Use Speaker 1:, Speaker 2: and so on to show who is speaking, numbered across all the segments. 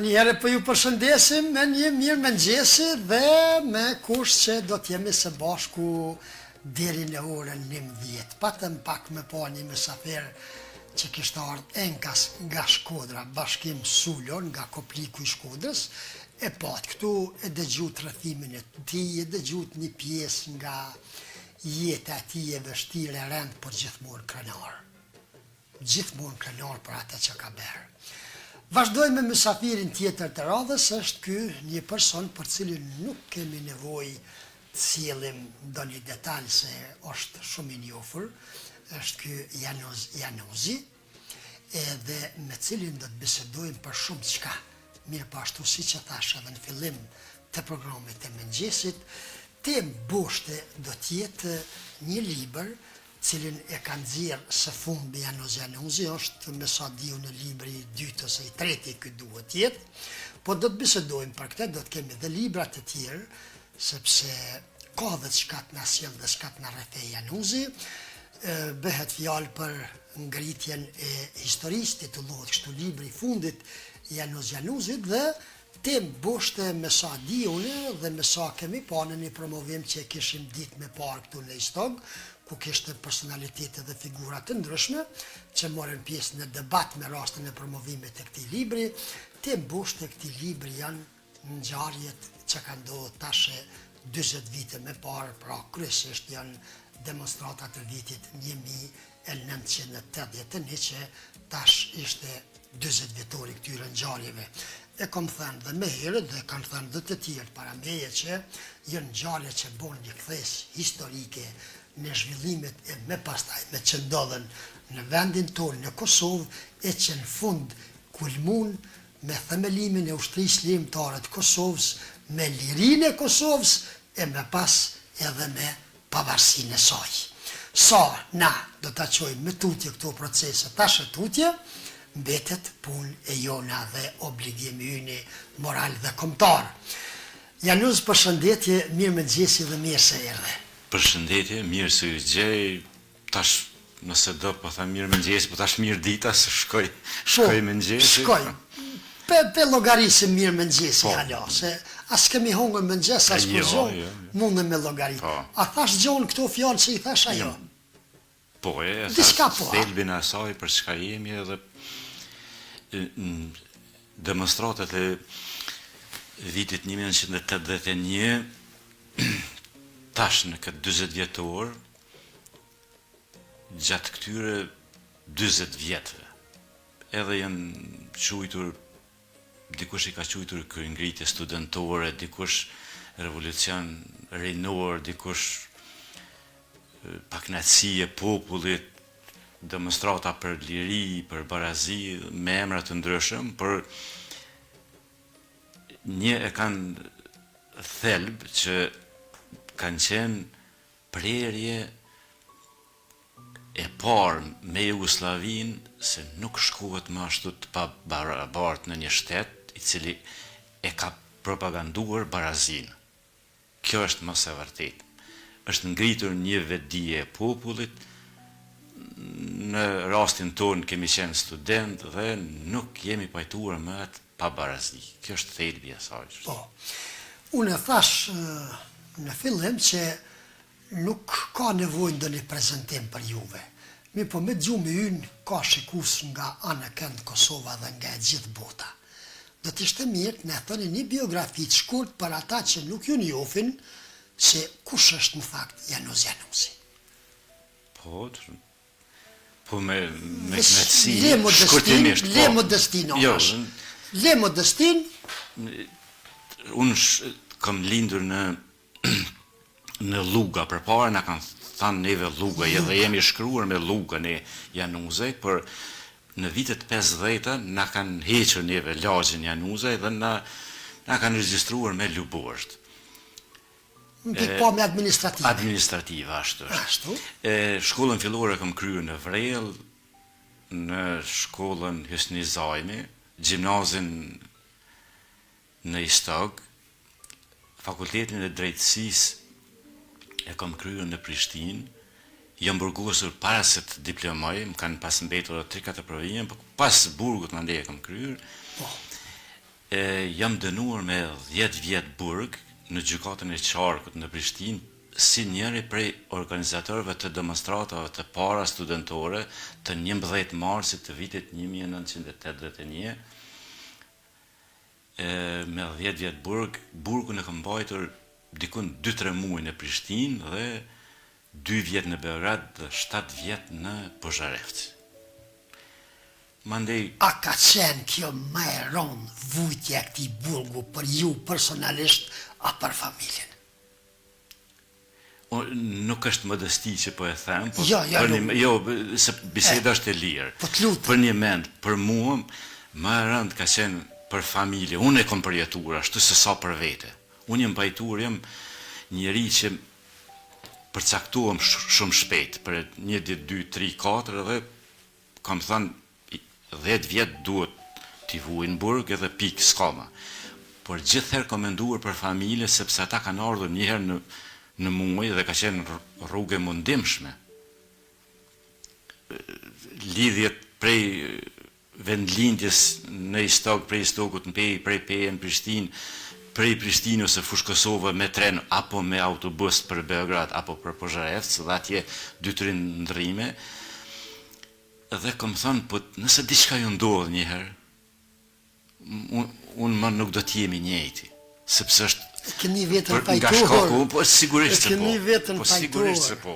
Speaker 1: njëherë po ju përshëndesim me një mirë mëngjesi dhe me kusht që do t'jemi së bashku deri në orën 11. Patëm pak me pa një mysafir që kishte ardhur enkas nga Shkodra, bashkim Sulon, nga Kopliku i Shkodrës, e pat këtu e dëgjut rrethimin e tij, e dëgjut një pjesë nga jeta e tij e vështirë e rënd, por gjithmonë krenar. Gjithmonë krenar për atë që ka bërë. Vazhdojmë me mysafirin tjetër të radhës, është ky një person për cilin nuk kemi nevojë të sjellim ndonjë detaj se është shumë i njohur, është ky Janozi, edhe me cilin do të bisedojmë për shumë çka. Mirë po ashtu siç e thash edhe në fillim të programit të mëngjesit, temë boshte do të jetë një libër cilin e ka nxjerrë së fundi Janozi, është me sa diu në libri i dytë ose i treti ky duhet jetë, po do të bisedojmë për këtë, do të kemi dhe libra të tjerë, sepse ka dhe çka të na sjell dhe çka të na rrethej Janozi, bëhet fjalë për ngritjen e historisë, titullohet kështu libri i fundit i Janozit dhe temë boshte me sa diunë dhe me sa kemi pa në një promovim që e kishim ditë me parë këtu në Istog, ku kishte personalitete dhe figura të ndryshme që morën pjesë në debat me rastin e promovimit të këtij libri. Temë boshte e këtij libri janë ngjarjet që kanë ndodhur tash 40 vite më parë, pra kryesisht janë demonstratat të vitit 1981 që tash ishte 40 vjetori këtyre ngjarjeve. E kam thënë dhe më herët dhe kanë thënë dhe të tjerë para meje që janë ngjarje që bën një kthes historike në zhvillimet e me pastaj me që ndodhen në vendin tonë në Kosovë e që në fund kulmun me themelimin e ushtrisë lirimtare të Kosovës, me lirinë e Kosovës e me pas edhe me pavarësinë e saj. Sa na do ta çojmë me tutje këto procese tash tutje, mbetet punë e jona dhe obligimi ynë moral dhe kombëtar. Janoz, përshëndetje, mirë mëngjesi dhe mirë se erdhe.
Speaker 2: Përshëndetje, mirë se ju gjej, tash nëse do po tha mirë mëngjesi, po tash mirë dita se shkoj mëngjesi.
Speaker 1: Shkoj. Pe llogarisim mirë mëngjesi hala, se as kemi hungër mëngjes as kur mundem me llogarit. A thash gjon këto fjalë që i thash ajo?
Speaker 2: Po,
Speaker 1: thash
Speaker 2: thelbin e asaj për çka jemi edhe demonstratat e vitit 1981 tash në këtë 40 vjetor, gjatë këtyre 40 vjetëve, edhe janë quajtur, dikush i ka quajtur kryengritje studentore, dikush revolucion rinor, dikush pakënaqësi e popullit, demonstrata për liri, për barazi, me emra të ndryshëm, por një e kanë thelb që kanë qenë prerje e parë me Jugoslavinë se nuk shkohet më ashtu të pabarabartë në një shtet i cili e ka propaganduar barazinë. Kjo është mos e vërtetë. Është ngritur një vetdije e popullit. Në rastin tonë kemi qenë student dhe nuk jemi pajtuar më atë pabarazi. Kjo është thelbi i asaj.
Speaker 1: Po. Unë thash në fillim që nuk ka nevojë ndonjë prezantim për juve. Mi po me gjumë ynë ka shikus nga anë kënd Kosova dhe nga gjithë bota. Do të ishte mirë të na thoni një biografi të shkurt për ata që nuk ju njohin se kush është në fakt Janozi.
Speaker 2: Po me knatësi,
Speaker 1: shkurtimisht. Le modestin.
Speaker 2: Jo,
Speaker 1: le modestin.
Speaker 2: Unë kam lindur në Luga, përpara na kanë thënë neve Luga, dhe jemi shkruar me Luga në Januzaj, por në vitet 50 na kanë hequr neve lagjin Januzaj dhe na kanë regjistruar me Luborsht.
Speaker 1: Po me administrative.
Speaker 2: Administrative, ashtu. Shkollën fillore kam kryer në Vrell, në shkollën Hysni Zajmi, gjimnazin në Istog, fakultetin e drejtësisë e kam kryer në Prishtinë, jam burgosur para se të diplomoj, më kanë pas mbetur 3-4 provime, por pas burgut mandej e kam kryer. Jam dënuar me 10 vjet burg në gjykatën e Qarkut në Prishtinë si njëri prej organizatorëve të demonstratave të para studentore të 11 marsit të vitit 1981. Me 10 vjet burgun e kam mbajtur dikun 2-3 muaj në Prishtinë dhe 2 vjet në Beograd dhe 7 vjet në Požarevc. Mandej
Speaker 1: A ka qenë kjo më e rëndë vujtja e këtij burgu për ju personalisht a për familjen?
Speaker 2: Nuk është modesti që po e them, po se biseda është e lirë.
Speaker 1: Po t'lutem.
Speaker 2: Për një mend, për mua më e rëndë ka qenë për familje. Unë e kam përjetuar ashtu se sa për vete. Unë jam pajtuar, jam njeri që përcaktuam shumë shpejt për 1 ditë, 2, 3, 4 dhe kam thënë 10 vjet duhet t'i vuj në burg edhe pik s'kama. Por gjithherë kam menduar për familje sepse ata kanë ardhur njëherë në muaj dhe ka qenë rrugë e mundimshme. Lidhjet prej vendlindjes në Istog, prej Istogut në Pej, prej Peje në Prishtinë, prej Prishtinë ose fush Kosovë me tren apo me autobus për Beograd apo për Požarevc dhe atje 2-3 ndrime. Dhe kam thënë, po nëse diçka ju ndodh njëherë, unë më nuk do t'jemi njëjti, sepse është
Speaker 1: Keni vetën
Speaker 2: nga
Speaker 1: pajtuar.
Speaker 2: shkaku, po sigurisht se po.
Speaker 1: Keni vetën
Speaker 2: Po
Speaker 1: pajtuar.
Speaker 2: sigurisht se po.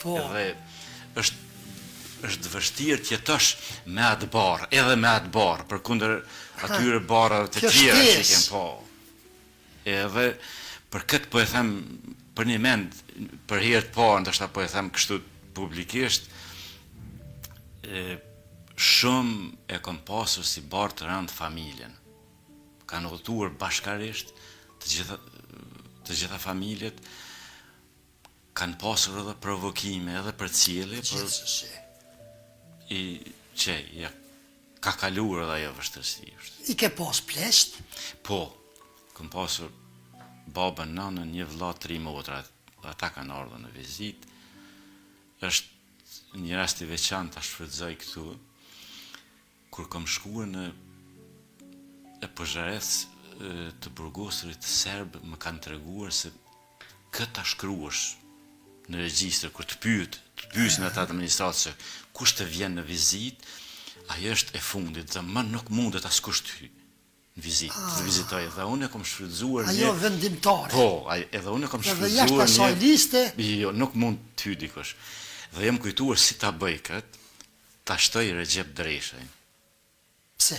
Speaker 1: Po.
Speaker 2: Edhe është vështirë të jetosh me atë barë, edhe me atë barë, përkundër atyre barave të
Speaker 1: Kjo
Speaker 2: tjera që
Speaker 1: shtesë.
Speaker 2: kem po. Edhe për këtë po e them për një mend, për herë të parë, ndoshta po e them kështu publikisht, shumë e kam pasur si barë të rëndë familjen. Kanë udhëtuar bashkarisht të gjitha familjet, kanë pasur edhe provokime edhe për cilje,
Speaker 1: Gjithsesi.
Speaker 2: që ka kaluar edhe ajo vështirësi.
Speaker 1: I ke pas plesht?
Speaker 2: Po, kam pasur babën, nënën, një vëlla, 3 motra, ata kanë ardhur në vizitë. Është një rast i veçantë ta shfrytëzoj këtu, kur kam shkuar në Požarevc të burgosurit serb më kanë treguar se këtë ta shkruash në regjistër kur të pyesin ata të administratës se kush të vjen në vizitë, ajo është e fundit dhe më nuk mundet askush të hyjë në vizitë, të vizitoj. Dhe unë e kam shfrytzuar
Speaker 1: Ajo vendimtare.
Speaker 2: Po, edhe unë e kam
Speaker 1: Edhe
Speaker 2: shfrytzuar
Speaker 1: jashtë asaj liste.
Speaker 2: Jo, nuk mund të hyj dikush. Dhe jam kujtuar si ta bëj këtë, ta shtoj Recep Dreshajn.
Speaker 1: Pse?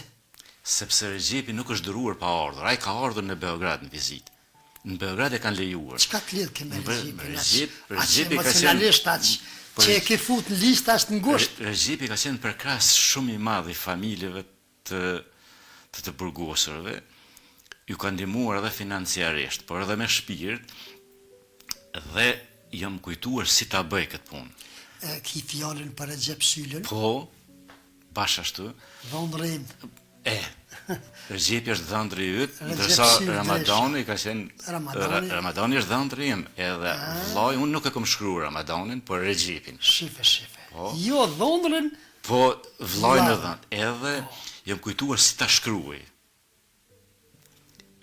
Speaker 2: Sepse Recepi nuk është dëruar pa ardhur. Ai ka ardhur në Beograd në vizitë. Në Beograd e kanë lejuar.
Speaker 1: Çka të lidh ke me Recepin?
Speaker 2: Recepi ka
Speaker 1: emocionalisht aq që e ke fut në listë as në ngusht.
Speaker 2: Recepi ka qenë përkras shumë i madh i familjeve të burgosurve. Ju kanë ndihmuar edhe financiarisht, por edhe me shpirt, dhe jam kujtuar si ta bëj këtë punë.
Speaker 1: Ki fjallën për Recep Sylën,
Speaker 2: Po, bashkështu,
Speaker 1: dhondrim.
Speaker 2: Recepi është dhëndri yt,
Speaker 1: Recep
Speaker 2: ndërsa
Speaker 1: Syl
Speaker 2: Ramadani ka qenë Ramadani është dhëndri im, edhe vllai unë nuk e kam shkruar Ramadanin, por Recepin.
Speaker 1: Shife.
Speaker 2: Po.
Speaker 1: Jo dhondrin,
Speaker 2: Po vllai në dhënd, edhe jam kujtuar si ta shkruaj.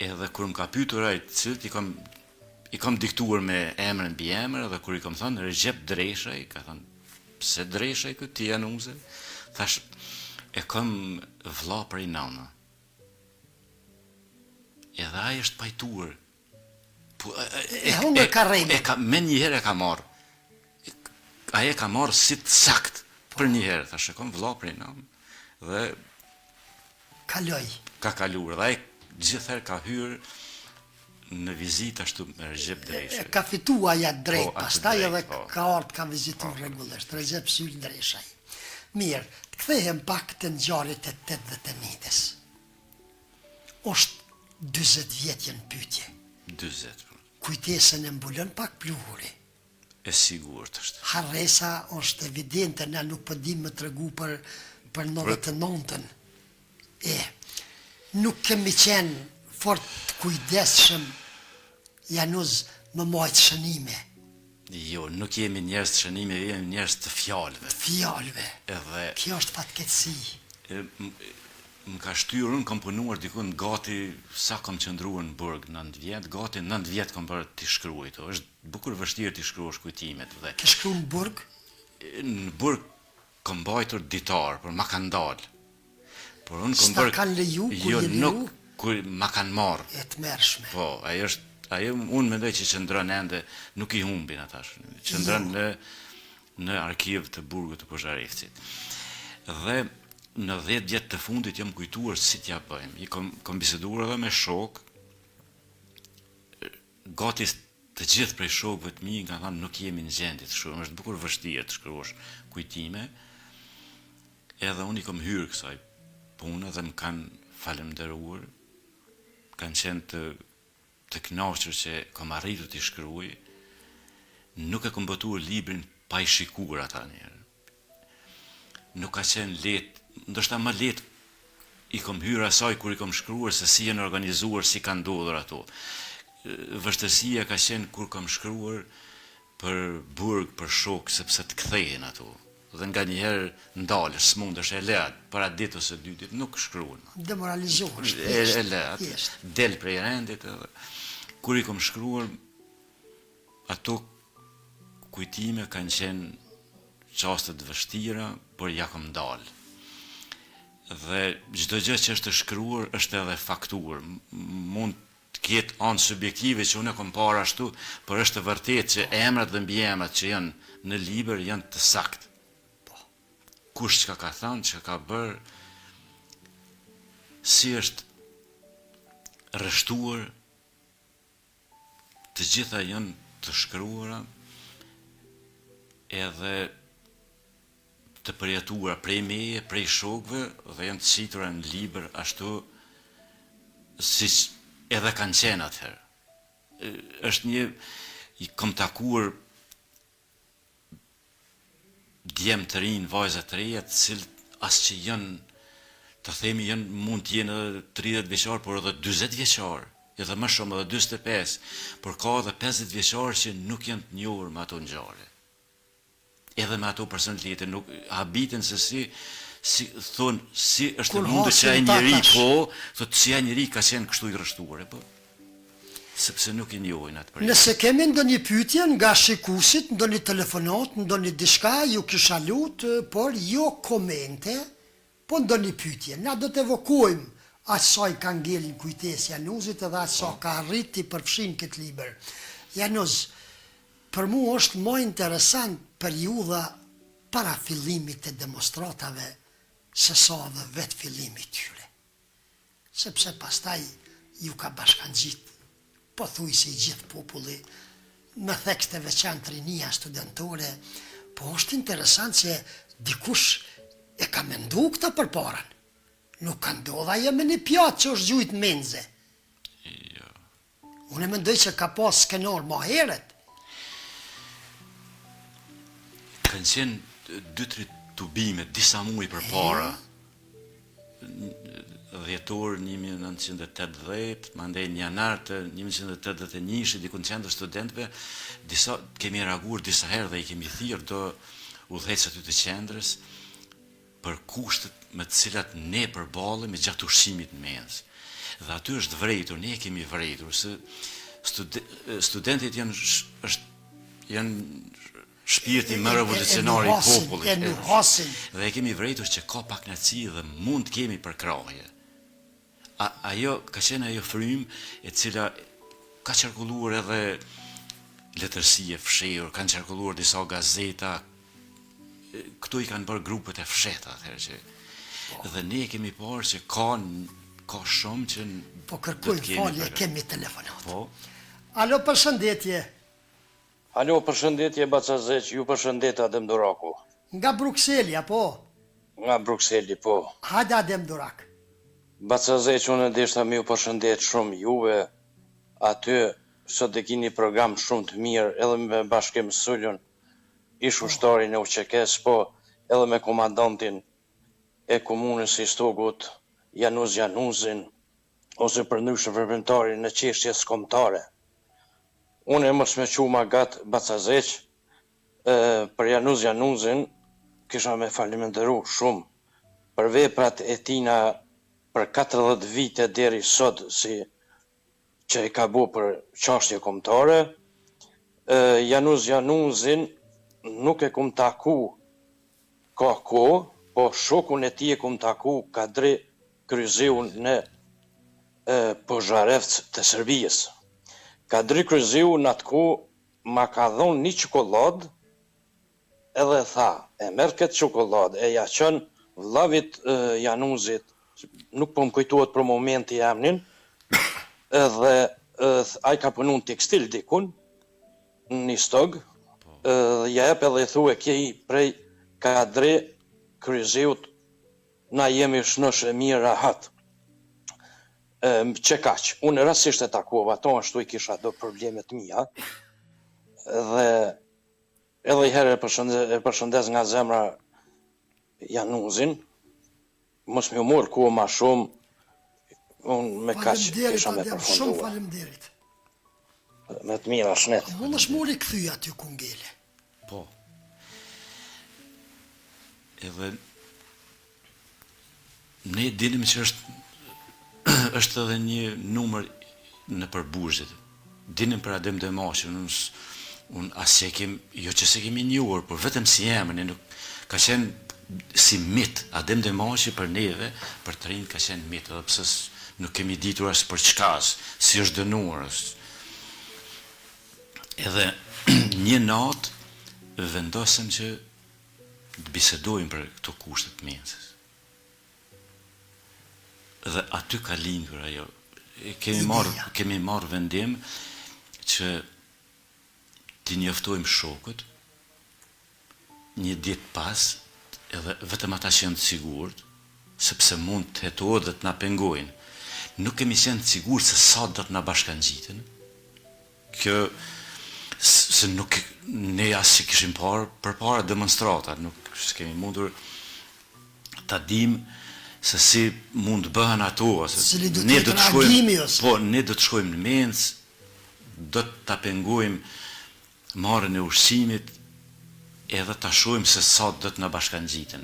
Speaker 2: Edhe kur më ka pyetur ai cilët i kam diktuar me emrin mbi emër, dhe kur i kam thënë Recep Dreshaj, ka thënë pse Dreshaj ky ti januze? Thash e kam vlla prej nana. Edhe ai është pajtuar. Po
Speaker 1: hunger ka rrejme.
Speaker 2: Me njëherë e ka marrë. Ai e ka marrë si të sakt. Për njëherë, thash e kam vlla prej nana. Dhe
Speaker 1: kaloj.
Speaker 2: ka kaluar. Dhe ai gjithherë ka hyrë në vizitë ashtu me Recep Dreshaj.
Speaker 1: Ka fitua ja drejt,
Speaker 2: Po, atë
Speaker 1: pastaj
Speaker 2: drejt,
Speaker 1: edhe
Speaker 2: po.
Speaker 1: ka ardhur ka vizituar rregullisht Recep Syl Dreshaj. Mirë, të kthehem pak të ngjarjet e 81-s. Është 40 vjet janë pyetje.
Speaker 2: 40.
Speaker 1: Kujtesën e mbulon pak pluhuri.
Speaker 2: E sigurt është.
Speaker 1: Harresa është evidente, na nuk po dim më tregu për 99-ën. Nuk kemi qenë fort kujdesshëm januz më majtë shënime,
Speaker 2: Jo, nuk jemi njerëz të shënime, jemi njerëz të fjalëve.
Speaker 1: fjalëve.
Speaker 2: Edhe
Speaker 1: Kjo është fatkeqësi.
Speaker 2: më ka shtyrë, unë kam punuar dikun gati, sa kam qëndruar në burg, 9 vjet, gati 9 vjet kam bërë t'i shkruaj to. Është bukur vështirë t'i shkruash kujtimet dhe
Speaker 1: Ke shkru në burg?
Speaker 2: në burg kam mbajtur ditar, por ma kanë dalë. Por unë kam
Speaker 1: S'ta
Speaker 2: bërë
Speaker 1: kanë leju, kur
Speaker 2: jo
Speaker 1: je leju?
Speaker 2: nuk kur ma kanë marrë.
Speaker 1: E të mërshme.
Speaker 2: Po, ajo unë mendoj që qëndron ende, nuk i humbin atash. Qëndron në arkiv të burgut të Pozharevcit. Dhe në 10 vjet të fundit jam kujtuar si t'ja bëjmë. I kam biseduar edhe me shok, gati të gjithë prej shokëve të mi nga thënë nuk jemi në gjendje të shkruajmë, është bukur vështirë të shkruash kujtime. Edhe unë i kam hyrë kësaj pune dhe më kanë falemnderuar, kanë qenë të kënaqur që kam arritur t'i shkruaj. Nuk e kam botuar librin pa i shikuar ata njerë. Nuk ka qenë lehtë, ndoshta më lehtë i kam hyrë asaj kur i kam shkruar se si janë organizuar, si kanë ndodhur ato. Vështërsia ka qenë kur kam shkruar për burg, për shok, sepse të kthehen ato. Dhe nga njëherë ndalësh, s'mundesh e leat, para ditë ose 2 ditë nuk shkruan.
Speaker 1: Demoralizohesh.
Speaker 2: E leat,
Speaker 1: thjesht.
Speaker 2: del prej rendit edhe. Kur i kam shkruar, ato kujtime kanë qenë qaste të vështira, por ja kam dalë. Dhe çdo gjë që është shkruar është edhe faktuar. Mund të ketë anë subjektive që unë e kam parë ashtu, por është vërtet që emrat dhe mbiemrat që janë në libër janë të saktë. Kush çka ka thënë, çka ka bërë, si është rreshtuar, të gjitha janë të shkruara edhe të përjetuara prej meje, prej shokëve dhe janë të shitura në libër ashtu siç edhe kanë qenë atëherë. Është një i kam takuar djemë të rinë, vajza të reja, të cilët as që janë, të themi janë, mund të jenë edhe 30 vjeçar, por edhe 40 vjeçar, edhe më shumë edhe 45, por ka edhe 50 vjeçar që nuk janë të njohur me ato ngjarje. Edhe me ato personalitete nuk habiten se si thon si është
Speaker 1: Kur
Speaker 2: mundur që ai
Speaker 1: hasin
Speaker 2: njeri
Speaker 1: takash.
Speaker 2: po, thotë si ai njeri ka qenë kështu i rreshtuar, po. Sepse nuk i njohin atë për.
Speaker 1: Nëse kemi ndonjë pyetje nga shikuesit, ndonjë telefonat, ndonjë diçka, ju kisha lutë, por jo komente, po ndonjë pyetje. Na do të evokojmë aq sa i ka ngelin kujtesë Januzit edhe aq sa ka arriti përfshin këtë libër. Januz, për mua është më interesant periudha para fillimit të demonstratave se sa dhe vetë fillimi tyre. Sepse pastaj ju ka bashkangjit po thuj se i gjithë populli me thekst të veçantë rinia studentore, po është interesant që dikush e ka mendu këta përparan. Nuk ka ndodha je me një pjatë që është gjujt menze.
Speaker 2: Jo.
Speaker 1: Unë e mendoj që ka pas skenar ma heret.
Speaker 2: Kanë qenë 2-3 tubime, disa muaj përpara. Dhjetor 1980, mandej në janar të 1981, dikun qendër studentëve, kemi reaguar disa herë dhe i kemi thirrë do udhëhecë aty të qendrës për kushtet me të cilat ne përballemi gjatë ushqimit në mes. Dhe aty është vërejtur, ne kemi vërejtur se studentët janë shpirti më revolucionar i popullit.
Speaker 1: E nuhasin.
Speaker 2: Dhe kemi vërejtur që ka pak knatësi dhe mund të kemi përkrahje. Ajo ka qenë ajo frym e cila ka qarkulluar edhe letërsi e fshehur, kanë qarkulluar disa gazeta, këtu i kanë bërë grupet e fshehta atëherë që dhe ne kemi parë që ka shumë që
Speaker 1: Po kërkojmë falje, kemi telefonat.
Speaker 2: Po.
Speaker 1: Alo, përshëndetje.
Speaker 3: Alo, përshëndetje Bacazeq, ju përshëndet Adem Duraku.
Speaker 1: Nga Brukselja, po.
Speaker 3: Nga Brukseli, po.
Speaker 1: Hajde Adem Durak.
Speaker 3: Bacazeq, unë deshta mi ju përshëndet shumë juve, aty sot e kini program shumë të mirë, edhe me bashkim Sullun, ish ushtarin e uqekes, po edhe me komandantin e komunës i Stogut, Januzin, ose për ndryshëm veprimtarin në çështjes kombëtare. Unë e mos me quma gatë Bacazeq, për Januzin, kisha me falimenderu shumë për veprat e tina për 40 vite deri sot si që e ka bu për çështje kombëtare, Januzin nuk e kum taku ka kohë, po shokun e tij e kum taku Kadri Kryziu në Požarevc të Serbisë. Kadri Kryziu në atë kohë ma ka dhonë një çokoladë, edhe tha, e merr këtë çokoladë, e ja qën vllavit Januzit, nuk po më kujtohet për momenti emrin, edhe ai ka punu në tekstil dikun, në një stog, ja jep edhe i thu e kje prej Kadri Kryziut, na jemi shnosh e mirë rahat. Që kaq, unë rastisht e takova, ato ashtu i kisha do problemet mia, dhe edhe i herë e përshëndes nga zemra Januzin, mos më mor ku ma shumë, unë me kaq kisha me përfunduar.
Speaker 1: Shumë faleminderit.
Speaker 3: Me të mira shnet.
Speaker 1: Unë është mori këthy aty ku ngele.
Speaker 2: Po. Edhe ne dinim që është edhe një numër në përbuzit. Dinim për Adem Demashi, unë asë jo që se kemi njohur, por vetëm si emrin, ka qenë si mit, Adem Demashi për neve, për të rinjë ka qenë mit, edhe pse nuk kemi ditur as për çka, si është dënuar. Edhe një natë vendosëm që të bisedojmë për këto kushtet mjesës. Dhe aty ka lindur ajo. Kemi marrë vendim që t'i njoftojmë shokët një ditë pas, edhe vetëm ata që janë të sigurt, sepse mund të hetohet dhe të na pengojnë. Nuk kemi qenë të sigurt se sa do të na bashkangjiten. Kjo se nuk ne as që kishim parë përpara demonstrata, nuk kemi mundur ta dim se si mund të bëhen ato, ose ne do të shkojmë, po ne do të shkojmë në mencë, do të ta pengojmë marrjen e ushqimit, edhe ta shohim se sa do të na bashkangjiten.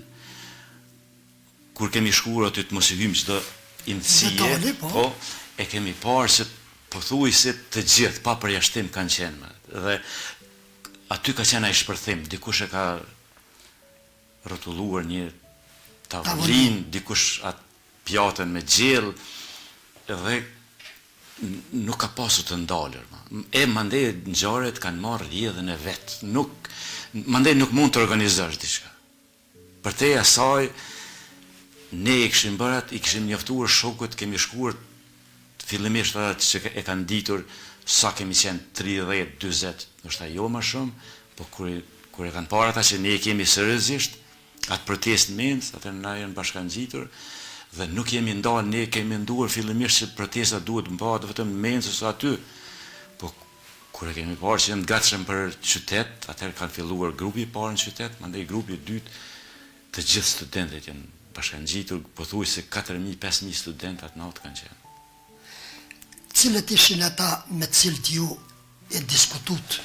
Speaker 2: Kur kemi shkuar aty të mos i hyjmë çdo imësie, po e kemi parë se pothuajse të gjithë pa përjashtim kanë qenë. Dhe aty ka qenë ai shpërthim, dikush e ka rrotulluar një tavolinë, dikush atë pjatën me gjell, dhe nuk ka pasur të ndalur. Mandej ngjarjet kanë marrë rrjedhën e vet. Mandej nuk mund të organizosh diçka. Përtej asaj, ne i kishim njoftuar shokët, kemi shkuar fillimisht ata që e kanë ditur sa kemi qenë 30, 40, ndoshta jo më shumë, po kur e kanë parë ata që ne kemi seriozisht atë protestë mens, atë na janë bashkangjitur dhe nuk jemi ndalë, ne kemi menduar fillimisht që protesta duhet mbahet vetëm në mens ose aty. Po kur e kemi parë që janë gatshëm për qytet, atëherë kanë filluar grupi i parë në qytet, mandej grupi i dytë, të gjithë studentët janë bashkangjitur, pothuajse 4.000-5.000 studentë atë natë kanë qenë.
Speaker 1: Cilët ishin ata me të cilët ju e diskutut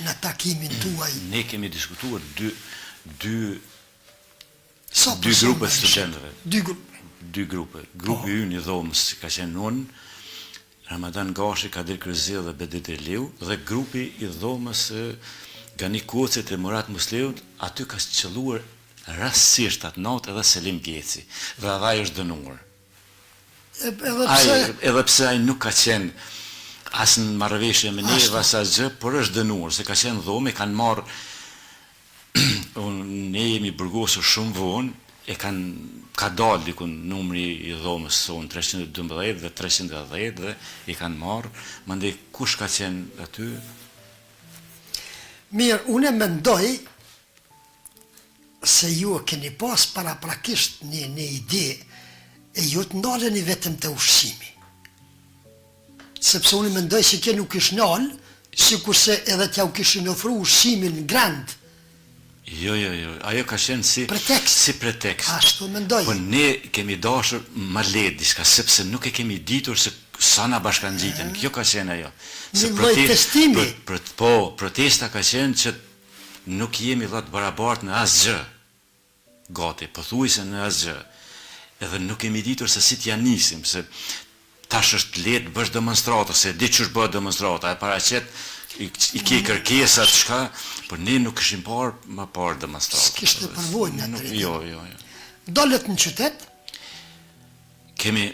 Speaker 1: në takimin tuaj?
Speaker 2: Ne kemi diskutuar dy grupe studentëve. Dy grupe. Grupi ynë i dhomës ka qenë unë, Ramadan Gashi, Kadir Kryziu dhe Bedit Eliu, dhe grupi i dhomës Gani Kocit e Murat Musleut, aty ka qelluar rastësisht atë natë edhe Selim Pjeci, dhe edhe ai është dënuar. Edhe pse ai nuk ka qenë as në marrëveshje me ne, as asgjë, por është dënuar, se ka qenë dhomë, kanë marrë, ne jemi burgosur shumë vonë, ka dalë dikun numri i dhomës son 312 dhe 310 dhe i kanë marrë, mandej kush ka qenë aty?
Speaker 1: Mirë, unë e mendoj se ju e keni pas paraprakisht një ide e ju të ndaleni vetëm të ushqimi. Sepse unë mendoj se ke nuk ish nalë, si kurse edhe t'ja u kishin ofru ushqimin grand.
Speaker 2: Jo, ajo ka qenë si pretekst.
Speaker 1: Ashtu mendoj.
Speaker 2: Po ne kemi dashur ma letë diçka, sepse nuk e kemi ditur se sa na bashkangjiten. Kjo ka qenë ajo.
Speaker 1: Një lloj testimi.
Speaker 2: Po, protesta ka qenë që nuk jemi dha të barabartë në asgjë. Gati, pothuajse në asgjë. edhe nuk kemi ditur se si t'ja nisim, se tash është lehtë bësh demonstrata, se di ç'është bëhet demonstrata, e paraqet i ke kërkesat çka, por ne nuk kishim parë më parë demonstrata.
Speaker 1: S'kishte përvojë në atë.
Speaker 2: Jo.
Speaker 1: Dolët në qytet,
Speaker 2: Kemi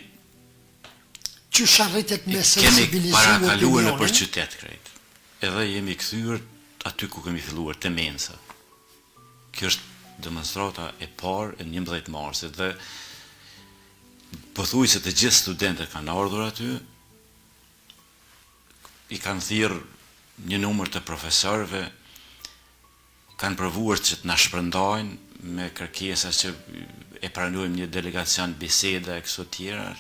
Speaker 1: qysh arritet me
Speaker 2: kemi
Speaker 1: sensibilizuar
Speaker 2: parakaluar në për
Speaker 1: opinionin.
Speaker 2: qytet krejt. Edhe jemi kthyer aty ku kemi filluar te Mensa. Kjo është demonstrata e parë e 11 marsit dhe pothuajse të gjithë studentët kanë ardhur aty, i kanë thirrë një numër të profesorëve, kanë provuar që të na shpërndajnë me kërkesa që e pranojmë një delegacion biseda e kështu tjera.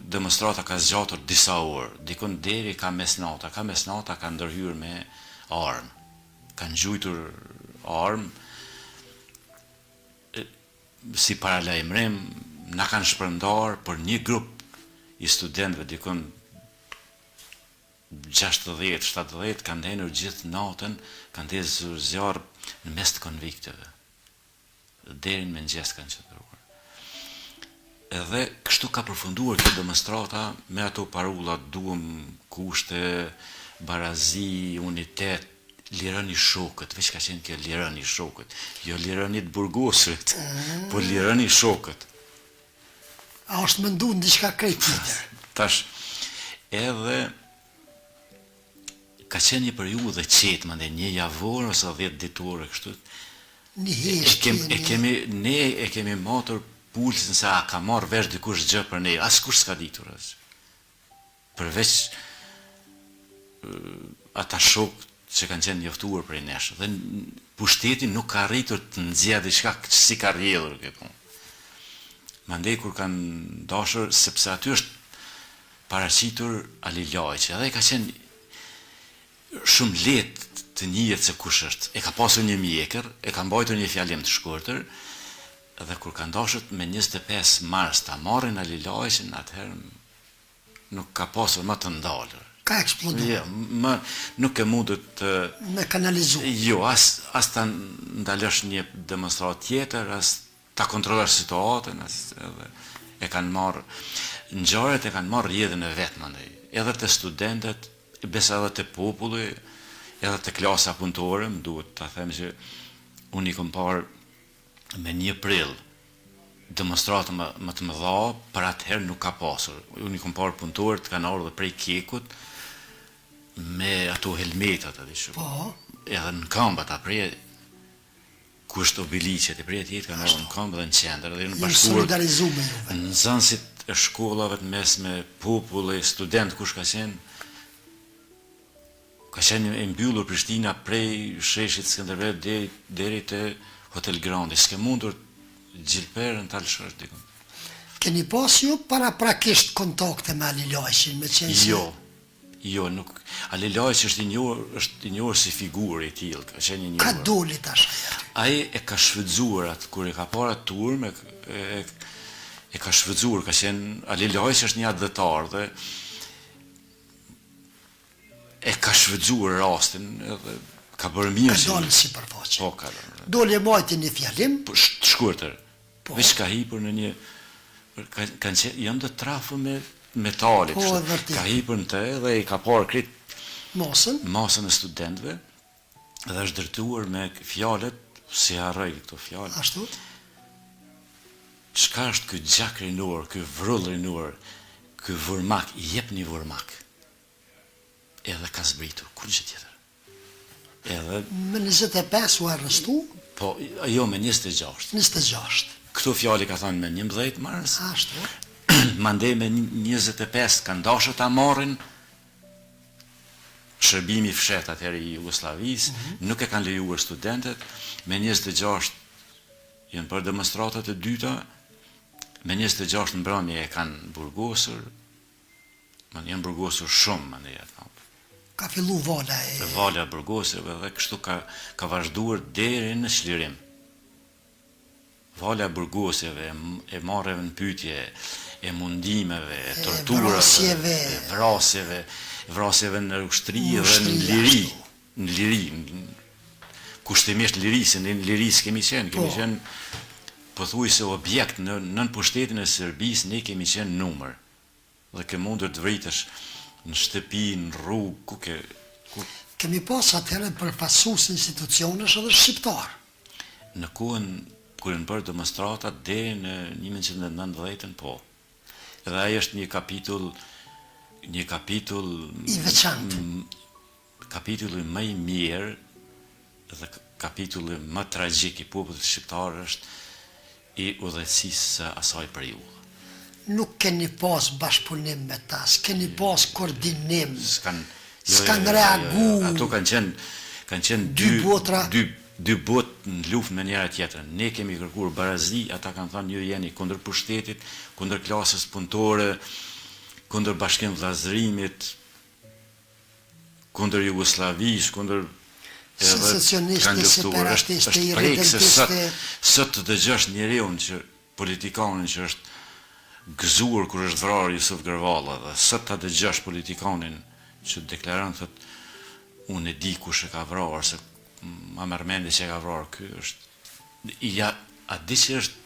Speaker 2: Demonstrata ka zgjatur disa orë, dikon deri ka mesnata ka ndërhyrë me armë, kanë gjujtur armë, si paralajmërim, na kanë shpërndar për një grup i studentëve, dikon 60-70 kanë ndenur gjithë natën, kanë dhezur zjarr në mes të konvikteve. Deri në mëngjes kanë qëndruar. Edhe kështu ka përfunduar kjo demonstrata me ato parullat duam kushte, barazi, unitet, lironi shokët, veç ka qenë kjo lironi shokët, jo lironi të burgosurit, po lironi shokët.
Speaker 1: A është mendu në diçka krejt tjetër.
Speaker 2: Tash, edhe ka qenë një periudhë e qetë, mande një javor ose 10 ditore kështu.
Speaker 1: Një heshtje,
Speaker 2: Ne e kemi matur pulsin se a ka marrë vesh dikush gjë për ne, askush s'ka ditur as. Përveç ata shokë që kanë qenë njoftuar prej nesh. Dhe pushteti nuk ka arritur të nxjerrë diçka si ka rrjedhur kjo punë. Mandej kur kanë dashur, sepse aty është paraqitur Ali Lajçi, edhe ka qenë shumë lehtë të njihet se kush është. E ka pasur një mjekër, e ka mbajtur një fjalim të shkurtër, dhe kur kanë dashur me 25 mars ta marrin Ali Lajçin, atëherë nuk ka pasur më të ndalur.
Speaker 1: Ka eksploduar.
Speaker 2: Jo, nuk e mundet të
Speaker 1: Me kanalizu.
Speaker 2: Jo, as ta ndalosh një demonstrat tjetër, as ta kontrollosh situatën, edhe e kanë marrë ngjarjet, e kanë marrë rrjedhën e vet mandej. Edhe te studentët, besa edhe te populli, edhe te klasa punëtore, më duhet ta them që unë i kam parë me 1 prill demonstrata më të mëdha, për atëherë nuk ka pasur. Unë i kam parë punëtorët kanë ardhur prej Kekut me ato helmetat aty shumë.
Speaker 1: Po,
Speaker 2: Edhe në këmbë ata prej ku është obiliqet, e prej tjetë kanë ardhur në këmbë dhe në qendër, dhe në
Speaker 1: jemi
Speaker 2: bashkuar
Speaker 1: solidarizu me juve.
Speaker 2: nxënësit e shkollave të mesme, populli, student kush ka qenë e mbyllur Prishtina prej sheshit Skënderbeu deri te Hotel Grandi, s'ke mundur gjilperën ta lëshosh dikun.
Speaker 1: Keni pas ju paraprakisht kontakte me Ali Lajçin, me qenë se...
Speaker 2: Jo, nuk. Ali Lajçi është i njohur si figurë e tillë, ka qenë i
Speaker 1: Ka
Speaker 2: njohur.
Speaker 1: doli tash aty.
Speaker 2: Ai e ka shfrytzuar atë kur e ka parë atë turm, e ka shfrytzuar, ka qenë Ali Lajçi është një adhëtar dhe e ka shfrytzuar rastin edhe ka bërë mirë.
Speaker 1: Ka dalë si përfaqe.
Speaker 2: Po, ka.
Speaker 1: Doli e majti një fjalim,
Speaker 2: Po shkurtër.
Speaker 1: Po.
Speaker 2: Veç ka hipur në një kanë qenë janë të trafur me metali.
Speaker 1: Po,
Speaker 2: kështu.
Speaker 1: vërtet.
Speaker 2: Ka hipur në të dhe i ka parë krejt
Speaker 1: mosën,
Speaker 2: masën e studentëve dhe është dërtuar me fjalët, si harroj këto fjalë.
Speaker 1: ashtu,
Speaker 2: Çka është ky gjak rinor, ky vrull rinor, ky vurmak, i jep një vurmak. Edhe ka zbritur, kur gjë tjetër. Edhe,
Speaker 1: me 25 u arrestu,
Speaker 2: po, jo me 26.
Speaker 1: 26.
Speaker 2: Këto fjali ka thënë me 11 mars,
Speaker 1: Ashtu,
Speaker 2: mandej me 25 kanë dashur ta marrin shërbimi fshet atëherë i Jugosllavisë, nuk e kanë lejuar studentët, me 26 janë për demonstratat e dyta, me 26 në mbrëmje e kanë burgosur, janë burgosur shumë, mandej atë.
Speaker 1: ka fillu vala e...
Speaker 2: Vala burgosëve dhe kështu ka vazhduar deri në çlirim. Vala burgosëve e marrëve në pyetje, e mundimeve, e torturave, vrasjeve në ushtri dhe në liri, në liri, kushtimisht liri, se në liri s'kemi qenë, kemi qenë pothuajse objekt nën pushtetin e Serbisë ne kemi qenë numër. Dhe ke mundur të vritesh në shtëpi, në rrugë, ku
Speaker 1: Kemi pas atëherë përfaqësues institucionesh edhe shqiptar.
Speaker 2: në kohën kur në bërë demonstratat deri në 1990 po. Edhe ai është një kapitull
Speaker 1: I veçantë.
Speaker 2: Kapitulli më i mirë dhe kapitulli më tragjik i popullit shqiptar është i udhëheqësisë së asaj periudhe.
Speaker 1: Nuk keni pas bashkëpunim me ta, s'keni pas koordinim,
Speaker 2: S'kan
Speaker 1: reagu.
Speaker 2: Ato kanë qenë
Speaker 1: Dy botra.
Speaker 2: dy botë në luftë me njëra tjetrën. Ne kemi kërkuar barazi, ata kanë thënë ju jeni kundër pushtetit, kundër klasës punëtore, kundër bashkim vllazërimit, kundër Jugosllavisë, kundër
Speaker 1: Secesionistë, separatistë, irredentistë.
Speaker 2: Sot të dëgjosh njeriu që politikanin që është gëzuar kur është vrarë Jusuf Gërvalla dhe sot ta dëgjosh politikanin që deklaron thotë unë e di kush e ka vrarë se ma merr mendje që e ka vrarë ky është a di që është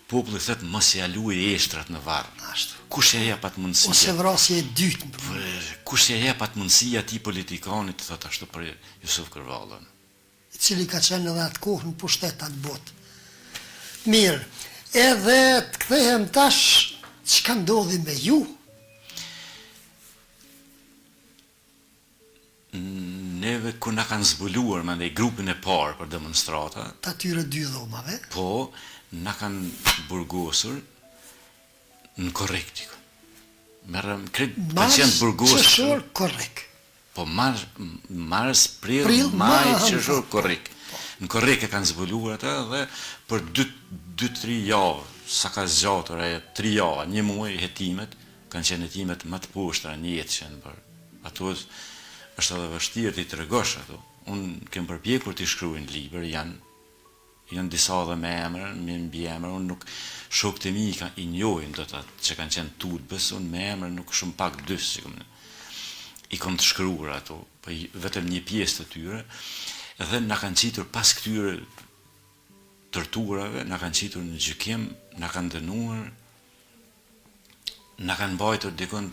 Speaker 2: populli thotë mos ja luaj eshtrat në varr.
Speaker 1: Ashtu.
Speaker 2: Kush ja jep atë mundësi?
Speaker 1: Ose vrasje e dytë.
Speaker 2: Kush ja jep atë mundësi atij politikanit thotë ashtu për Jusuf Gërvallën?
Speaker 1: I cili ka qenë edhe atë kohë në pushtet atë botë. Mirë, edhe të kthehem tash, çka ndodhi me ju?
Speaker 2: Neve kur na kanë zbuluar mandej grupin e parë për demonstrata,
Speaker 1: Të atyre dy dhomave,
Speaker 2: po na kanë burgosur në korrektik. Merrem ka qenë burgosur.
Speaker 1: qëshor korrek.
Speaker 2: Po mars, prill,
Speaker 1: Prill,
Speaker 2: maj,
Speaker 1: maj,
Speaker 2: qëshor,
Speaker 1: po.
Speaker 2: korrik. Në korrik e kanë zbuluar ata dhe për 2-3 javë, sa ka zgjatur ajo 3 javë, një muaj hetimet, kanë qenë hetimet më të poshtra në jetë që në bërë. Ato është edhe vështirë të i tregosh ato. Unë kem përpjekur të i shkruaj në libër, janë disa dhe me emër, me mbi emër, unë nuk shokët e mi i njohin do të që kanë qenë tutbës, unë me emër nuk shumë pak dysë që i kom të shkruar ato, po vetëm një pjesë të tyre, dhe na kanë qitur pas këtyre torturave, na kanë qitur në gjykim, na kanë dënuar, na kanë mbajtur dikon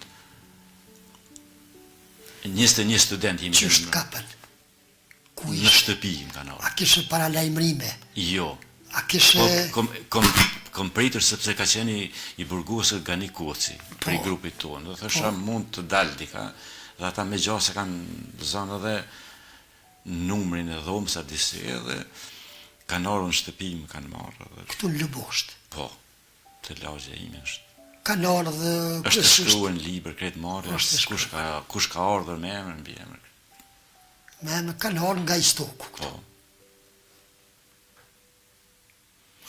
Speaker 2: 21 student jemi
Speaker 1: Qështë kapën? Ku
Speaker 2: në
Speaker 1: ishte?
Speaker 2: shtëpi më kanë
Speaker 1: A
Speaker 2: ardhur.
Speaker 1: kishe paralajmërime?
Speaker 2: Jo.
Speaker 1: A kishe...
Speaker 2: Po kom pritur sepse ka qenë i burgosur Gani Koci për i grupit tonë. Do thosha mund të dalë dika, dhe ata me gjase kanë zënë edhe numrin e dhomës a disi edhe kanë ardhur në shtëpi më kanë marrë.
Speaker 1: Këtu në Lëbosht.
Speaker 2: Po, të lagja ime është.
Speaker 1: Kanë ardhë...
Speaker 2: Është shkruar në libër kretë marrë, kush ka ardhur me emër mbi emër.
Speaker 1: Me emër kanë ardhë nga istoku.
Speaker 2: Po.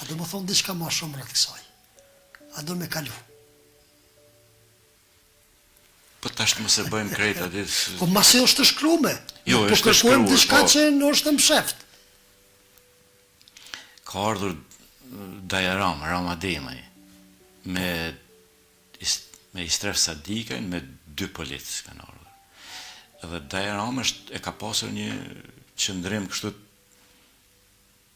Speaker 1: A do më thonë diçka ma shumë rrët kësaj. A do me kalu.
Speaker 2: Po tash mos e bëjmë krejt atë.
Speaker 1: Po masi është të shkrume.
Speaker 2: Jo,
Speaker 1: po
Speaker 2: është të
Speaker 1: kërkojmë
Speaker 2: shkruar,
Speaker 1: diçka
Speaker 2: po.
Speaker 1: që në është më sheft.
Speaker 2: Ka ardhur Dajaram, Ramademaj, me Istref Sadikaj, me 2 policë kanë ardhur. Edhe Dajaram e ka pasur një qëndrim kështu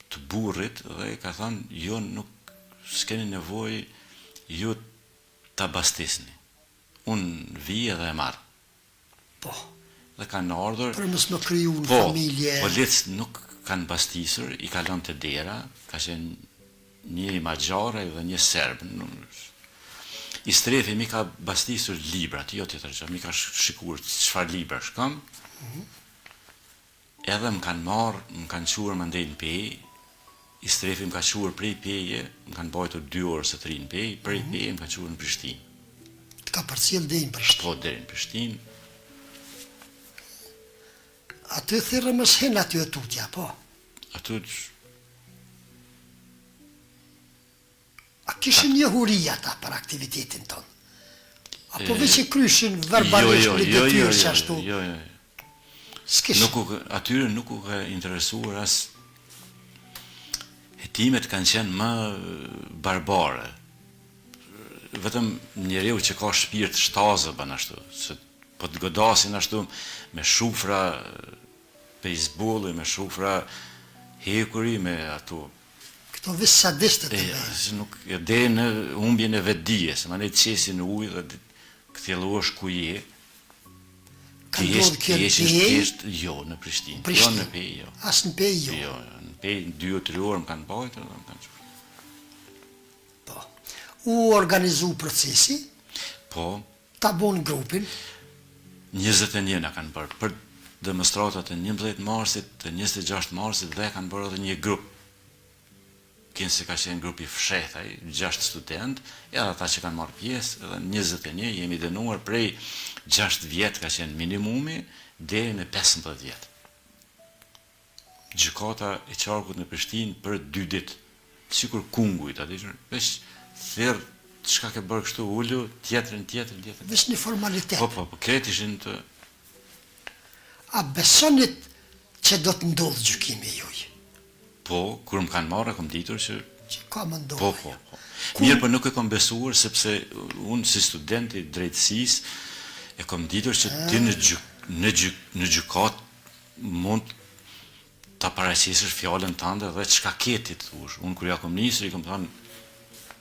Speaker 2: të burrit dhe e ka thënë jo nuk s'keni nevojë ju ta bastisni. Unë vi edhe e marr.
Speaker 1: Po,
Speaker 2: Dhe kanë ardhur.
Speaker 1: për mësë më kryu në
Speaker 2: Po,
Speaker 1: familje.
Speaker 2: policët nuk kanë bastisur, i kalon të dera, ka qenë një magjare dhe një serb. I strefi mi ka bastisur librat, jo tjetër që, mi ka shikuar çfarë libra shkam, edhe më kanë marrë, më kanë quar më ndej në pej, i strefi më ka quar prej peje, më kanë bajtur 2 orë së 3 në pej, prej peje më ka quar në Prishtinë.
Speaker 1: Të ka përcjell dhe në Prishtinë.
Speaker 2: Po, deri në Prishtinë.
Speaker 1: Aty thirë më s'hen aty e tutja, po.
Speaker 2: Aty
Speaker 1: A kishin një huri ata për aktivitetin tonë? Apo veç e kryshin verbalisht një detyrë që ashtu?
Speaker 2: Jo.
Speaker 1: S'kishin.
Speaker 2: Atyre nuk u ka interesuar as hetimet kanë qenë më barbare. Vetëm njeriu që ka shpirt shtazë bën ashtu, se po të godasin ashtu me shufra bejsbolli, me shufra hekuri, me ato.
Speaker 1: Këto Këto vis sadistët të
Speaker 2: E,
Speaker 1: bëjnë.
Speaker 2: se nuk e deri në humbjen e vetdijes, se mandej të qesi në ujë dhe kthjellohesh ku je.
Speaker 1: Ka ndodhur kjo
Speaker 2: Ti je
Speaker 1: pej?
Speaker 2: thjesht jo në Prishtinë. Jo
Speaker 1: Prishtinë.
Speaker 2: në Pej, jo.
Speaker 1: As në Pej jo.
Speaker 2: Jo, në Pej 2 o 3 orë më kanë bajtur dhe më kanë çuar.
Speaker 1: Po. U organizu procesi,
Speaker 2: Po,
Speaker 1: ta bon grupin,
Speaker 2: 21 na kanë bërë për demonstratat e 11 marsit, të 26 marsit dhe kanë bërë edhe një grup. Kënë se ka qenë grupi fshethaj, 6 student, edhe ata që kanë marrë pjesë, edhe 21 jemi dënuar prej 6 vjetë ka qenë minimumi, deri në 15 vjetë. Gjykata e qarkut në Prishtinë për 2 ditë, sikur kungujt, atë veç thirr çka ke bërë kështu ulu, tjetrin.
Speaker 1: veç një formalitet.
Speaker 2: Po, kretë ishin të
Speaker 1: A besonit që do të ndodhë gjykimi juj?
Speaker 2: po, kur më kanë marrë, kom ditur që
Speaker 1: Që ka më ndodhë?
Speaker 2: Po. Mirë, për nuk e kom besuar, sepse unë si studenti drejtësisë e kom ditur që ti në gjykat mund ta paraqesësh fjalën tënde dhe çka ke ti të thush. Unë kur ja kom nisur i kom thënë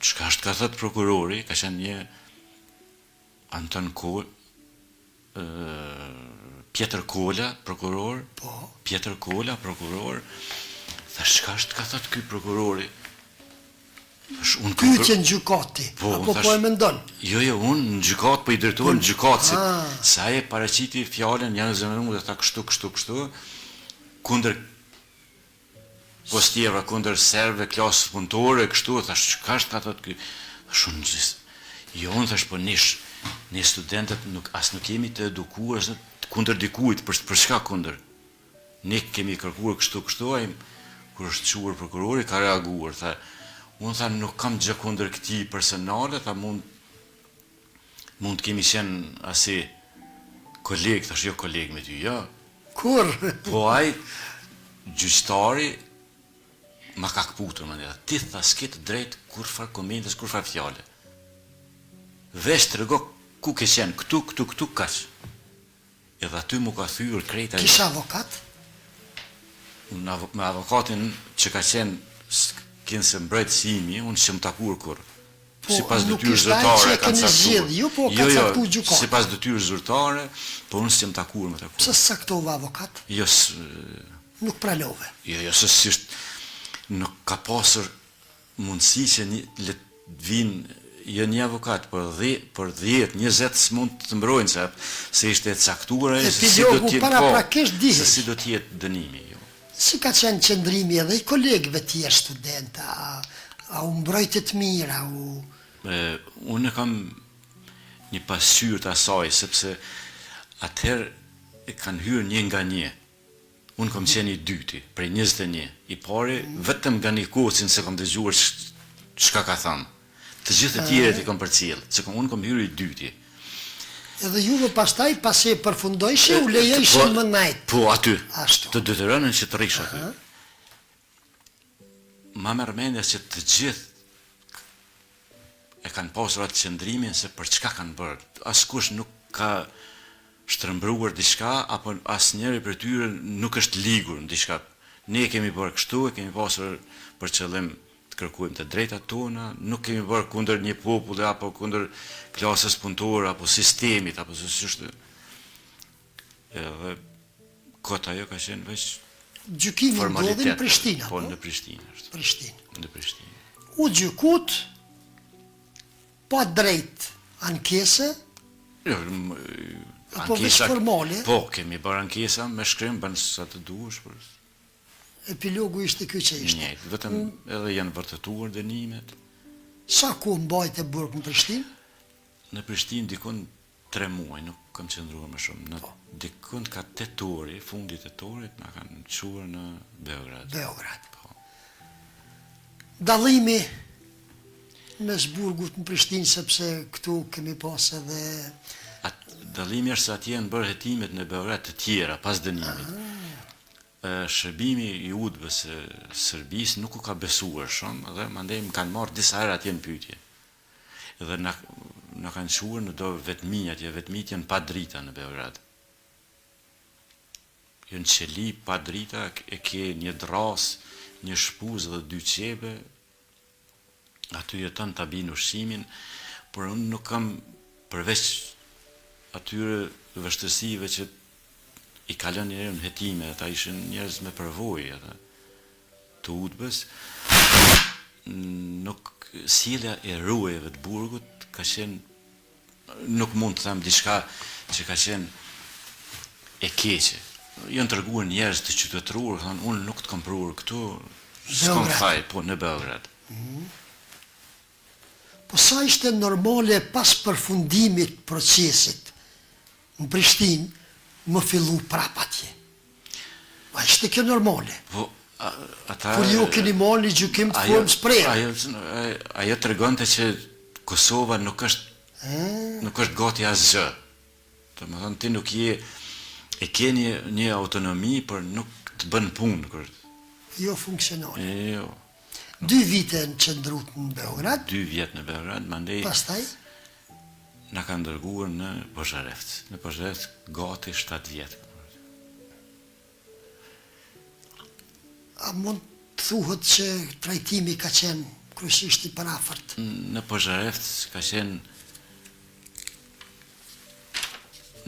Speaker 2: çka është ka thënë prokurori, ka qenë një Anton Kol, Pjetër Kola, prokuror.
Speaker 1: Po.
Speaker 2: Pjetër Kola, prokuror. Thash çka është ka thënë ky prokurori? Thash unë
Speaker 1: Pyetje në gjykati,
Speaker 2: Po,
Speaker 1: apo
Speaker 2: thash-
Speaker 1: po e mendon?
Speaker 2: Jo, unë në gjykat po i drejtuar në gjykat,
Speaker 1: Ah.
Speaker 2: se ai e paraqiti fjalën janë zemëruar dhe tha kështu, kundër postjera, kundër serve, klasë punëtore, kështu, thash, çka është ka thotë ky? Shumë gjys. Jo, unë thash, po ne studentët as nuk jemi të edukuar as kundër dikujt, për çka kundër? Ne kemi kërkuar kështu, ai kur është çuar prokurori ka reaguar, tha, unë tha nuk kam gjë kundër këtij personale, tha mund të kemi qenë asi koleg, thash jo koleg me ty, jo.
Speaker 1: Kur?
Speaker 2: Po ai gjyqtari ma ka kputur më ndër. Ti tha s'ke të drejt kur far komentës, kur far fjale. Vesh trego ku ke qenë, këtu kaq. Edhe aty mu ka thyer krejt ai.
Speaker 1: Kisha avokat?
Speaker 2: Me avokatin që ka qenë kënë se mbrojtësimi, unë që më takur kur.
Speaker 1: Po,
Speaker 2: Sipas
Speaker 1: nuk
Speaker 2: detyrës
Speaker 1: ishte ai
Speaker 2: zyrtare
Speaker 1: që e
Speaker 2: kanë
Speaker 1: keni
Speaker 2: caktuar.
Speaker 1: zgjedh ju, po ka caktuar gjykata.
Speaker 2: Sipas detyrës zyrtare, po unë që më takur me takur.
Speaker 1: Pse s'caktova avokat?
Speaker 2: Jo,
Speaker 1: Nuk pranove.
Speaker 2: jo, se si është, nuk ka pasur mundësi që le të vinë jo një avokat, por 10, 20 s'mund të mbrojnë, se ishte e caktuar ai se si do
Speaker 1: Epilogu
Speaker 2: të jetë
Speaker 1: paraprakisht dihet.
Speaker 2: se si do të jetë dënimi, jo.
Speaker 1: Si ka qenë qëndrimi edhe i kolegëve tjerë studenta, a u mbrojtët mirë, a u...
Speaker 2: Unë kam një pasqyrë të asaj, sepse atëherë e kanë hyrë një nga një. Unë kam qenë i dyti, prej 21. I pari, vetëm nga një kocin se kam dëgjuar çka ka thënë. Të gjithë të tjerët i kam përcjell, se unë kam hyrë i dyti.
Speaker 1: Edhe juve pastaj, pasi e përfundojshe, u lejojshin më najtë.
Speaker 2: Po, aty,
Speaker 1: Ashtu.
Speaker 2: të detyrojnë që të rish aty. Ma merr mendja që të gjithë e kanë pasur atë qëndrimin se për çka kanë bërë. Askush nuk ka shtrembruar diçka, apo asnjëri për tyre nuk është ligur në diçka. Ne kemi bërë kështu, e kemi pasur për qëllim të kërkojmë të drejtat tona, nuk kemi bërë kundër një populli apo kundër klasës punëtore apo sistemit apo si është. Edhe kota ajo ka qenë veç
Speaker 1: Gjykimi ndodhi në
Speaker 2: formalitet.
Speaker 1: Prishtinë,
Speaker 2: Po
Speaker 1: apo?
Speaker 2: në Prishtinë është.
Speaker 1: Prishtinë.
Speaker 2: Në Prishtinë.
Speaker 1: U gjykut, pa drejt ankese,
Speaker 2: Jo,
Speaker 1: Apo veç formale?
Speaker 2: Po, kemi bërë ankesa me shkrim bën sa të duhesh për
Speaker 1: epilogu ishte ky që ishte.
Speaker 2: njëjtë, vetëm edhe janë vërtetuar dënimet.
Speaker 1: Sa ku mbajt e burg në Prishtinë?
Speaker 2: Në Prishtinë dikon 3 muaj, nuk kam qëndruar më shumë. Në dikon ka tetori, fundi tetorit na kanë çuar në Beograd.
Speaker 1: Beograd.
Speaker 2: Po.
Speaker 1: Dallimi mes burgut në Prishtinë, sepse këtu kemi pas edhe
Speaker 2: Dallimi është se atje janë bërë hetimet në Beograd të tjera pas dënimit. Shërbimi i udhëve së Serbisë nuk u ka besuar shumë dhe mandej më kanë marrë disa herë atje në pyetje. Dhe na kanë çuar në do vetmi atje, vetmit janë pa drita në Beograd. Janë qeli pa drita, e ke një dras, një shpuzë dhe 2 qepe, aty jeton ta bin ushqimin, por unë nuk kam përveç atyre vështirësive që i kalon njerën hetime, ata ishin njerëz me përvojë, ata të udhbës, nuk sjellja e ruajve të burgut ka qenë nuk mund të them diçka që ka qenë e keqe. Janë treguar njerëz të qytetëruar, thonë unë nuk të kam prur këtu, s'kam faj, po në Beograd.
Speaker 1: Po sa ishte normale pas përfundimit procesit në Prishtinë, më fillu prap atje. A ishte kjo normale?
Speaker 2: Po ata
Speaker 1: Kur ju keni marrë një gjykim të formës prerë.
Speaker 2: Ajo tregonte që Kosova nuk është gati asgjë. Domethënë ti nuk e ke një autonomi, por nuk të bën punë.
Speaker 1: Jo funksionale.
Speaker 2: Jo.
Speaker 1: 2 vite në qëndrut në Beograd.
Speaker 2: 2 vjet në Beograd, mandej
Speaker 1: Pastaj
Speaker 2: na kanë dërguar në Požarevc. Në Požarevc gati 7 vjet.
Speaker 1: a mund të thuhet që trajtimi ka qenë kryesisht i parafort?
Speaker 2: Në Požarevc ka qenë,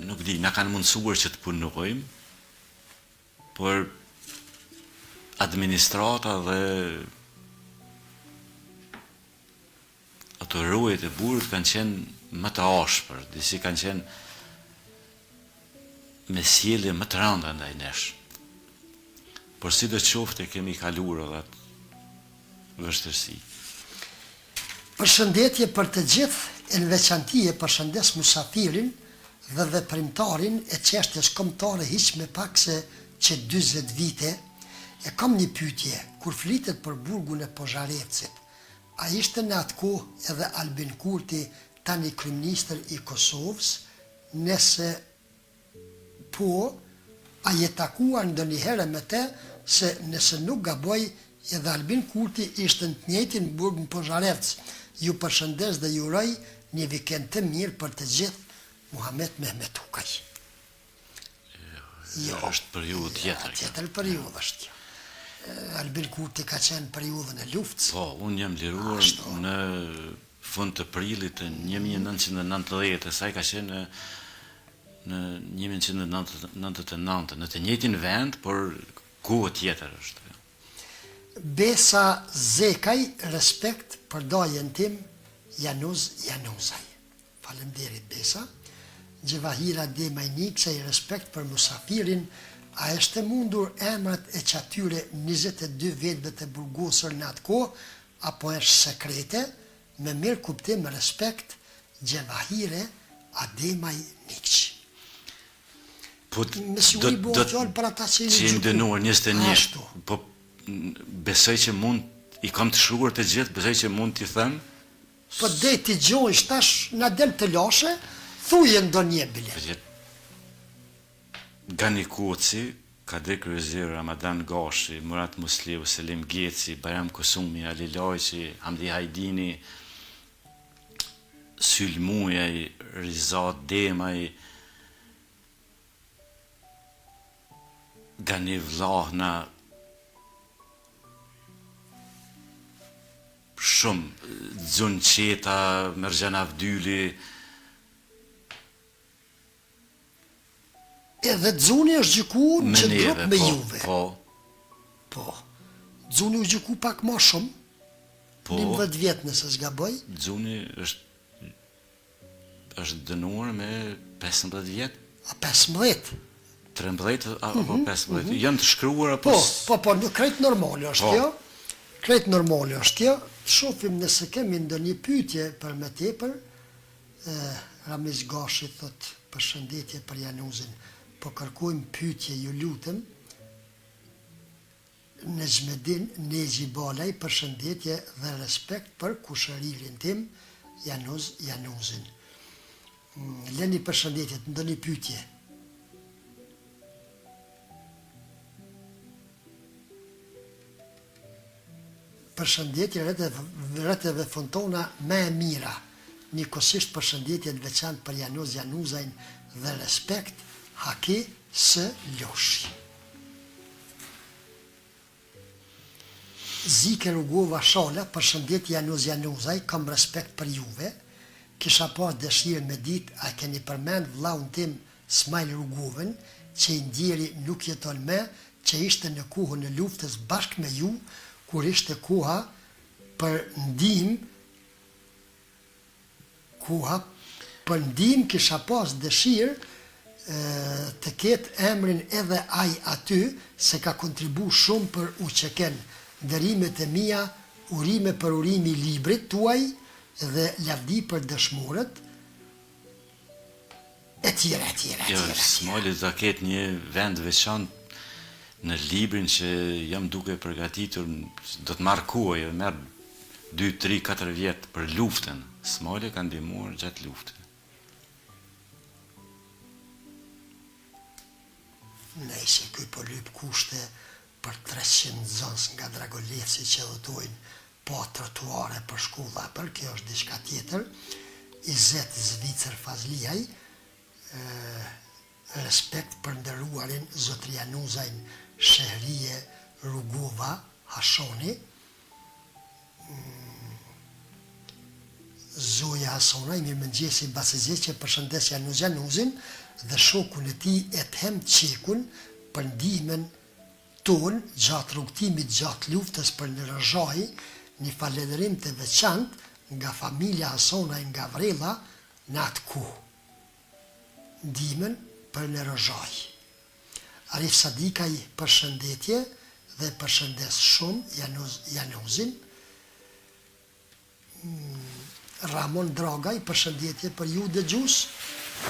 Speaker 2: nuk di, na kanë mundësuar që të punojmë, por administrata dhe ato ruajt e burrit kanë qenë më të ashpër, disi kanë qenë me sjellje më të rënda ndaj nesh. Por si do të qofte kemi kaluar edhe atë vështirësi.
Speaker 1: Përshëndetje për të gjithë, e në veçanti e përshëndes musafirin dhe veprimtarin e çështjes kombëtare hiç me pak se që 40 vite. E kam një pyetje, kur flitet për burgun e Požarevcit, a ishte në atë kohë edhe Albin Kurti, tani kryeministër i Kosovës? Nëse po, a je takuar ndonjëherë me të, se nëse nuk gaboj, edhe Albin Kurti ishte në të njëjtin burg në Požarevc. Ju përshëndes dhe ju uroj një vikend të mirë për të gjithë. Muhamet Mehmet Hukaj.
Speaker 2: Jo, është periudhë tjetër.
Speaker 1: Tjetër periudhë është kjo. Albin Kurti ka qenë periudhën e luftës.
Speaker 2: Po, unë jam liruar në fund të prillit të 1990, e saj ka qenë në 1999, në të njëjtin vend, por kohë tjetër është.
Speaker 1: Besa Zekaj, respekt për dajen tim, Januz Januzaj. Faleminderit Besa. Gjevahira Demajnik, që i respekt për musafirin, a eshte mundur emrat e qatyre 22 vetëve të burgosur në atë kohë, apo është sekrete, me mirë kuptim respekt, Gjevahire Ademajnik.
Speaker 2: Po,
Speaker 1: Me siguri bo fjallë për ata që
Speaker 2: i ndënuar 21,
Speaker 1: Ashtu.
Speaker 2: po besoj që mund, i kam të shruar të gjithë, besoj që mund t'i them.
Speaker 1: Po dhe t'i gjojnë shtash në del të lashe, thuje ndonjë bile.
Speaker 2: Gani Koci, Kadir Kryezir, Ramadan Gashi, Murat Musliu, Selim Gjeci, Bajram Kusumi, Ali Lajqi, Hamdi Hajdini, Sylmujaj, Rizat Demaj, Gani Vlahna, shumë, Dzun Qeta, Mergjan Avdyli.
Speaker 1: Edhe Dzuni është gjyku në qëndrup me juve.
Speaker 2: Po.
Speaker 1: Dzuni është gjyku pak ma shumë, 11 vjetë nëse s'gaboj.
Speaker 2: Dzuni është dënuar me 15 vjetë.
Speaker 1: A 15?
Speaker 2: 13 apo 15. Janë të shkruar apo...
Speaker 1: Po, krejt normale është kjo. Krejt normale është kjo. Të shofim nëse kemi ndonjë pyetje për me tepër. Ramiz Gashi thot përshëndetje për Januzin. Po kërkojmë pyetje, ju lutem. Nezmedin Nezi Balaj, përshëndetje dhe respekt për kushëririn tim, Januzin. Leni përshëndetje, të ndonjë pyetje. Përshëndetje rreteve fontona me e mira. Njëkohësisht përshëndetje të veçantë për Januz Januzajn dhe respekt, Haki së Loshi. Zike Rugova Shola, përshëndetje Januzaj, kam respekt për juve. Kisha pas dëshirë me ditë, a keni përmend vllaun tim Smajl Rugovën, që i ndjeri nuk jeton me, që ishte në kohën e luftës bashkë me ju, kur ishte koha për ndihmë, kisha pas dëshirë të ketë emrin edhe ai aty, se ka kontribu shumë për uqeken. Ndërimet e mia, urime për urimi librit tuaj dhe lavdi për dëshmorët, e tjera.
Speaker 2: Smajli do ketë një vend veçantë në librin që jam duke përgatitur, do të marrë kohë, merr 2, 3, 4 vjet për luftën. Smajli ka ndihmuar gjatë luftës.
Speaker 1: Nëjse këj po lyp kushte për 300 zënës nga Dragoleci që dhëtojnë po trotuare për shkolla, për kjo është diçka tjetër. Izet Zvicër Fazliaj, respekt për ndëruarin Zotria Nuzajn Shehrije Rugova Hashoni, Zoja Hasonaj, mirë mëngjesi Basizje, përshëndesja Januzin dhe shokun e tij Ethem Qekun për ndihmën tonë gjatë rrugtimit gjatë luftës për në Rëzhaj, një falënderim të veçantë nga familja Hasonaj nga Vrella në atë kohë. Ndihmën për në Rëzhaj. Arif Sadikaj përshëndetje dhe përshëndes shumë Januzin. Ramon Dragaj, përshëndetje për ju dëgjus,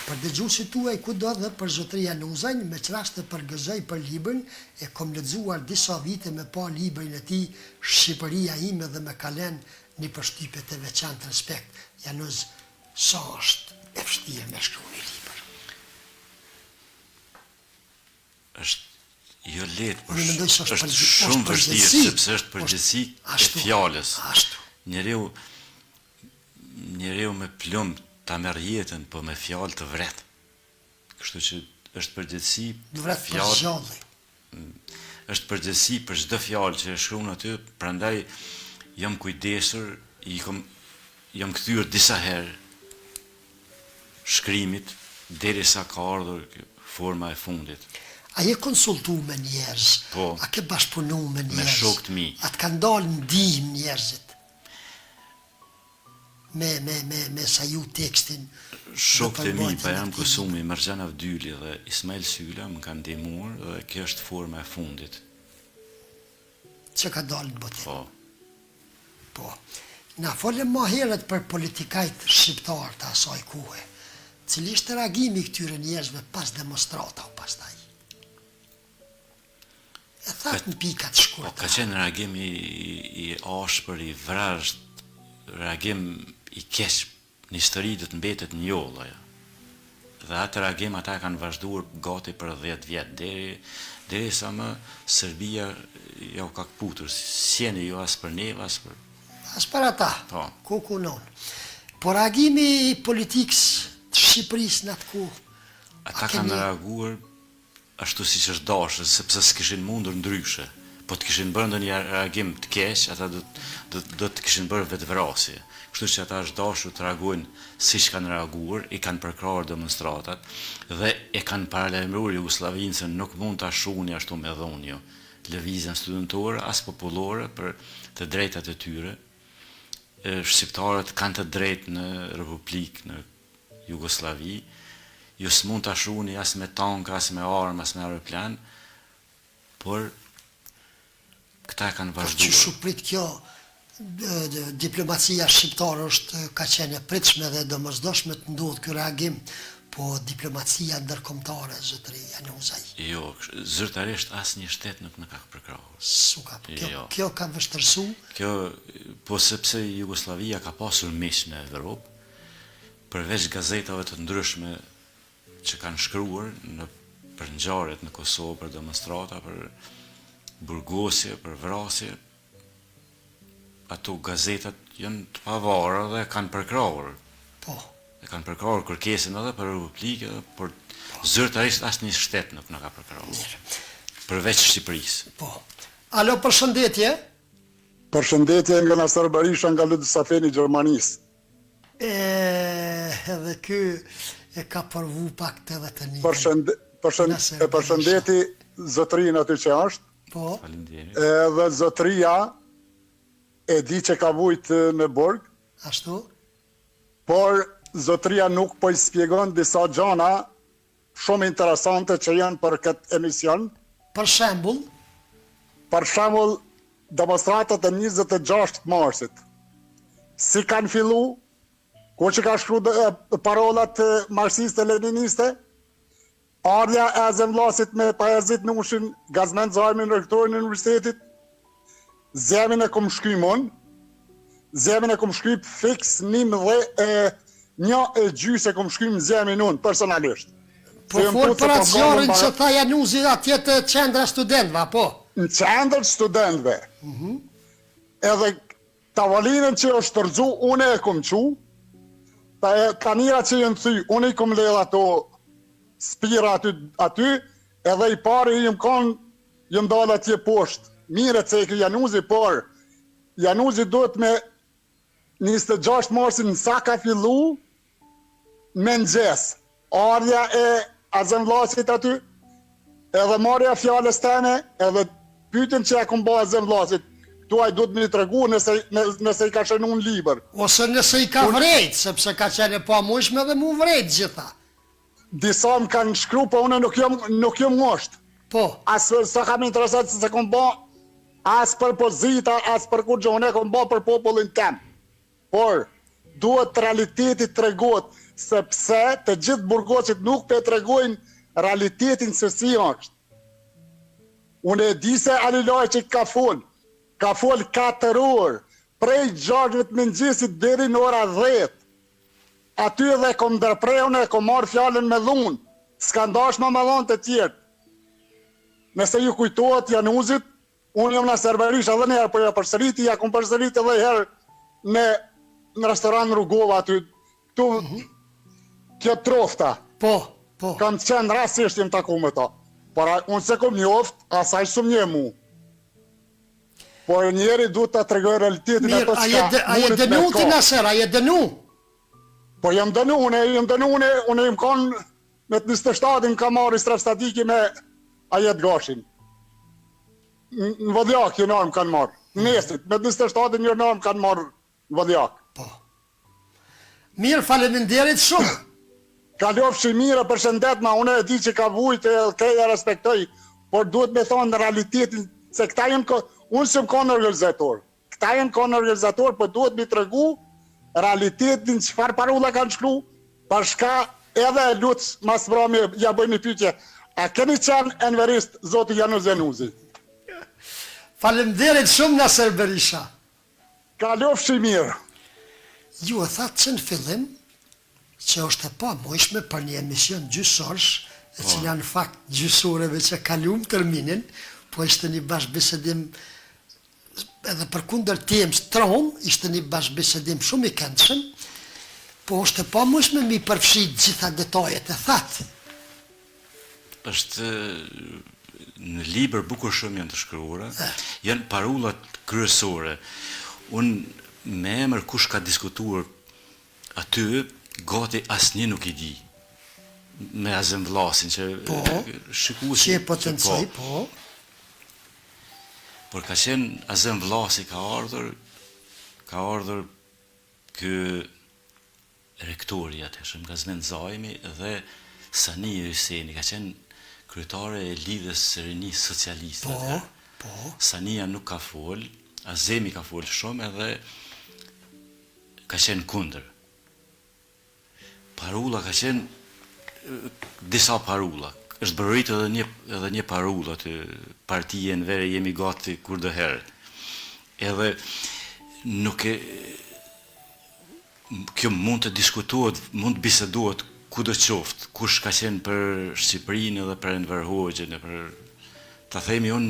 Speaker 1: për dëgjusit tuaj kudo dhe për Zotria Nuzajn, me qërast të përgëzoj për librin, e kom lexuar disa vite me pa librin e tij Shqipëria ime dhe me kalen një përshtypje të veçantë respekt. Januz, sa është e vështirë me shkruar një libër.
Speaker 2: Është jo lehtë, por
Speaker 1: Unë mendoj se
Speaker 2: është shumë vështirë, sepse është përgjithësi e fjalës.
Speaker 1: Ashtu.
Speaker 2: Njeriu me plumb ta merr jetën, po me fjalë të vret. Kështu që është përgjithësi
Speaker 1: Vret për zgjalli.
Speaker 2: Është përgjithësi për çdo fjalë që e shkruan aty, prandaj jam kujdesur, jam kthyer disa herë shkrimit derisa ka ardhur forma e fundit.
Speaker 1: A je konsultu me njerëz?
Speaker 2: Po.
Speaker 1: A ke bashkëpunu me njerëz?
Speaker 2: Me shokët mi.
Speaker 1: A të kanë dalë ndihmë njerëzit? Me sa ju tekstin?
Speaker 2: Shokët e mi, Bajram Kusumi, Marjan Avdyli dhe Ismail Sylla më kanë ndihmuar dhe kjo është forma e fundit.
Speaker 1: Që ka dalë në botim?
Speaker 2: Po.
Speaker 1: Na folëm më herët për politikajt shqiptar të asaj kohe. Cili ishte reagimi këtyre njerëzve pas demonstrata o pastaj? E thatë në pikat shkurta.
Speaker 2: Ka qenë reagim i ashpër, i vrazhd, reagim i keq, në histori do të mbetet një jolla. Dhe atë reagim ata kanë vazhduar gati për 10 vjet, deri sa më Serbia ja u ka kputur, sjeni jo as për neve,
Speaker 1: as për ata,
Speaker 2: po.
Speaker 1: ku kunon. Po reagimi i politikës të Shqipërisë në atë kohë?
Speaker 2: Ata kanë reaguar ashtu siç është dashur, sepse s'kishin mundur ndryshe. Po të kishin bërë ndonjë reagim të keq, ata do të kishin bërë vetvrasje. Kështu që ata është dashur të reagojnë siç kanë reaguar, i kanë përkrahur demonstratat dhe e kanë paralajmëruar Jugosllavinë se nuk mund ta shuni ashtu me dhunjo lëvizjen studentore as popullore për të drejtat e tyre. Shqiptarët kanë të drejtë në Republikë, në Jugosllavi, ju s'mund ta shuni as me tank, as me armë, as me aeroplan, por këta kanë vazhduar.
Speaker 1: Që shuprit kjo diplomacia shqiptare ka qenë e pritshme dhe domosdoshme të ndodhë ky reagim, po diplomacia ndërkombëtare, zotëri Januzaj.
Speaker 2: Jo, zyrtarisht asnjë shtet nuk në ka përkrahur.
Speaker 1: Kjo ka vështërsu?
Speaker 2: Kjo, po sepse Jugoslavia ka pasur miq në Evropë, përveç gazetave të ndryshme që kanë shkruar për ngjarjet në Kosovë, për demonstrata, për burgosje, për vrasje, ato gazetat janë të pavarura dhe kanë përkrahur.
Speaker 1: Po.
Speaker 2: E kanë përkrahur kërkesën edhe për Republikë, por zyrtarisht asnjë shtet nuk na ka përkrahur. Përveç Shqipërisë.
Speaker 1: Po. Alo, përshëndetje.
Speaker 4: Përshëndetje nga Nasser Berisha nga Ludosafeni, Gjermanisë.
Speaker 1: Edhe ky e ka përvu pak të edhe të një.
Speaker 4: Përshëndeti zotërinë aty që është,
Speaker 1: Po,
Speaker 2: Faleminderit.
Speaker 4: edhe zotëria e di që ka vujt në burg,
Speaker 1: ashtu?
Speaker 4: por zotëria nuk po i spjegon disa gjana shumë interesante që janë për këtë emision.
Speaker 1: Për shembull,
Speaker 4: Për shembull, demonstratat e 26 marsit. Si kanë fillu, ku që ka shkru parolat marxiste leniniste, ardhja e zemvllasit me Pajazit Nushin, Gazmend Zajmin, rektorin e universitetit, zemin e kom shky mon, zemin e kom shky fix 1,1 e kom shky në zemin unë, personalisht.
Speaker 1: po fol për atë zjarrin që tha Januzi atje të qendra studentëve, po.
Speaker 4: Në qendër studentëve. Edhe tavolinën që është tërgju, une e kom qu, tanira që jenë thy, une i kom ledh ato spira aty, edhe i pari jëm dalë atje poshtë. Mire që e kë Januzi, por Januzi duhet me 26 marsin në sa ka fillu me nëgjes. Ardhja e azemvllasit aty, edhe marja fjales teme, edhe pyetjen që ja kom ba azemvllasit, tuaj duhet me i tregu nëse i ka shënu në liber.
Speaker 1: Ose nëse i ka vrejt, sepse ka qenë e pamundshme dhe mu vrejt gjitha.
Speaker 4: Disa më kanë shkru, po une nuk jom ngosht.
Speaker 1: Po,
Speaker 4: As sa kam interesat se kom ba, as për pozita, as për kur gjë, une kom ba për popullin tem. Por, duhet realitetit të regot, sepse të gjithë burgoqit nuk pe të regojnë realitetin se si është. Unë e di se Alilaj që ka fol 4 orë, prej 6 mëngjesit deri në ora 10. Aty edhe kom ndërprejune, kom marrë fjallën me dhunë, s'ka ndash me dhunë të tjertë. Nëse ju kujtohet Januzit, unë jam në Nasser Berisha edhe njerë, për ja përsëriti, ja kom përsëriti edhe herë në restoran Rugova aty, tu kjo trofta.
Speaker 1: po.
Speaker 4: Kam qenë rasisht jem taku me ta. Por unë se kom njoft, asaj shumë një mu. Por njeri duhet të tregoj realitetin
Speaker 1: Mirë,
Speaker 4: ato
Speaker 1: a je dënu ti Nasser, a je dënu?
Speaker 4: Po jam dënu, unë jem konë me të 27-in ka marrë straf statiki me Ajet Gashin. Në Vodjak një normë kanë marrë. Nesit, me të 27-in një normë kanë marrë në Vodjak.
Speaker 1: Po. Mirë, faleminderit shumë.
Speaker 4: Kalofshi mire, përshëndet ma, unë e di që ka vujt e këja respektoj, por duhet me thonë në realitetin, se këta jenë, unë që më konë organizator, këta jenë konë organizator, por duhet me të regu realitetin që farë parulla kanë shkru, përshka edhe e lutë mas vrami ja bëjmë një pytje, a keni qenë enverist zoti Januz Januzi?
Speaker 1: Faleminderit shumë Nasser Berisha.
Speaker 4: Kalofshi mirë.
Speaker 1: Ju e thatë që në fillim, që është e pamundshme për një emision gjysorsh, e cila në fakt gjysoreve që kalum terminin, po ishte një bashkëbisedim edhe përkundër temës tron, ishte një bashkëbisedim shumë i këndshëm, po është e pamundshme mi përfshit gjitha detajet e thatë.
Speaker 2: Është në libër bukur shumë janë të shkruara, janë parullat kryesore. Unë me emër kush ka diskutuar aty, gati asnjë nuk i di. Me azemvllasin që shikuesi
Speaker 1: Që e potencoj, po.
Speaker 2: Por ka qenë azemvllasi ka ardhur ky rektori atëherë, Gazmend Zajmi dhe Sania Hyseni, ka qenë kryetare e lidhjes së rinisë socialiste.
Speaker 1: Po.
Speaker 2: Sania nuk ka fol, Azemi ka fol shumë edhe ka qenë kundër. Parulla ka qenë disa parulla. Është bërrit edhe një parulla të partije në vere jemi gati kur do herë. Edhe nuk e kjo mund të diskutohet, mund të bisedohet kudo qoftë, kush ka qenë për Shqipërinë edhe për Enver Hoxhën, për ta themi unë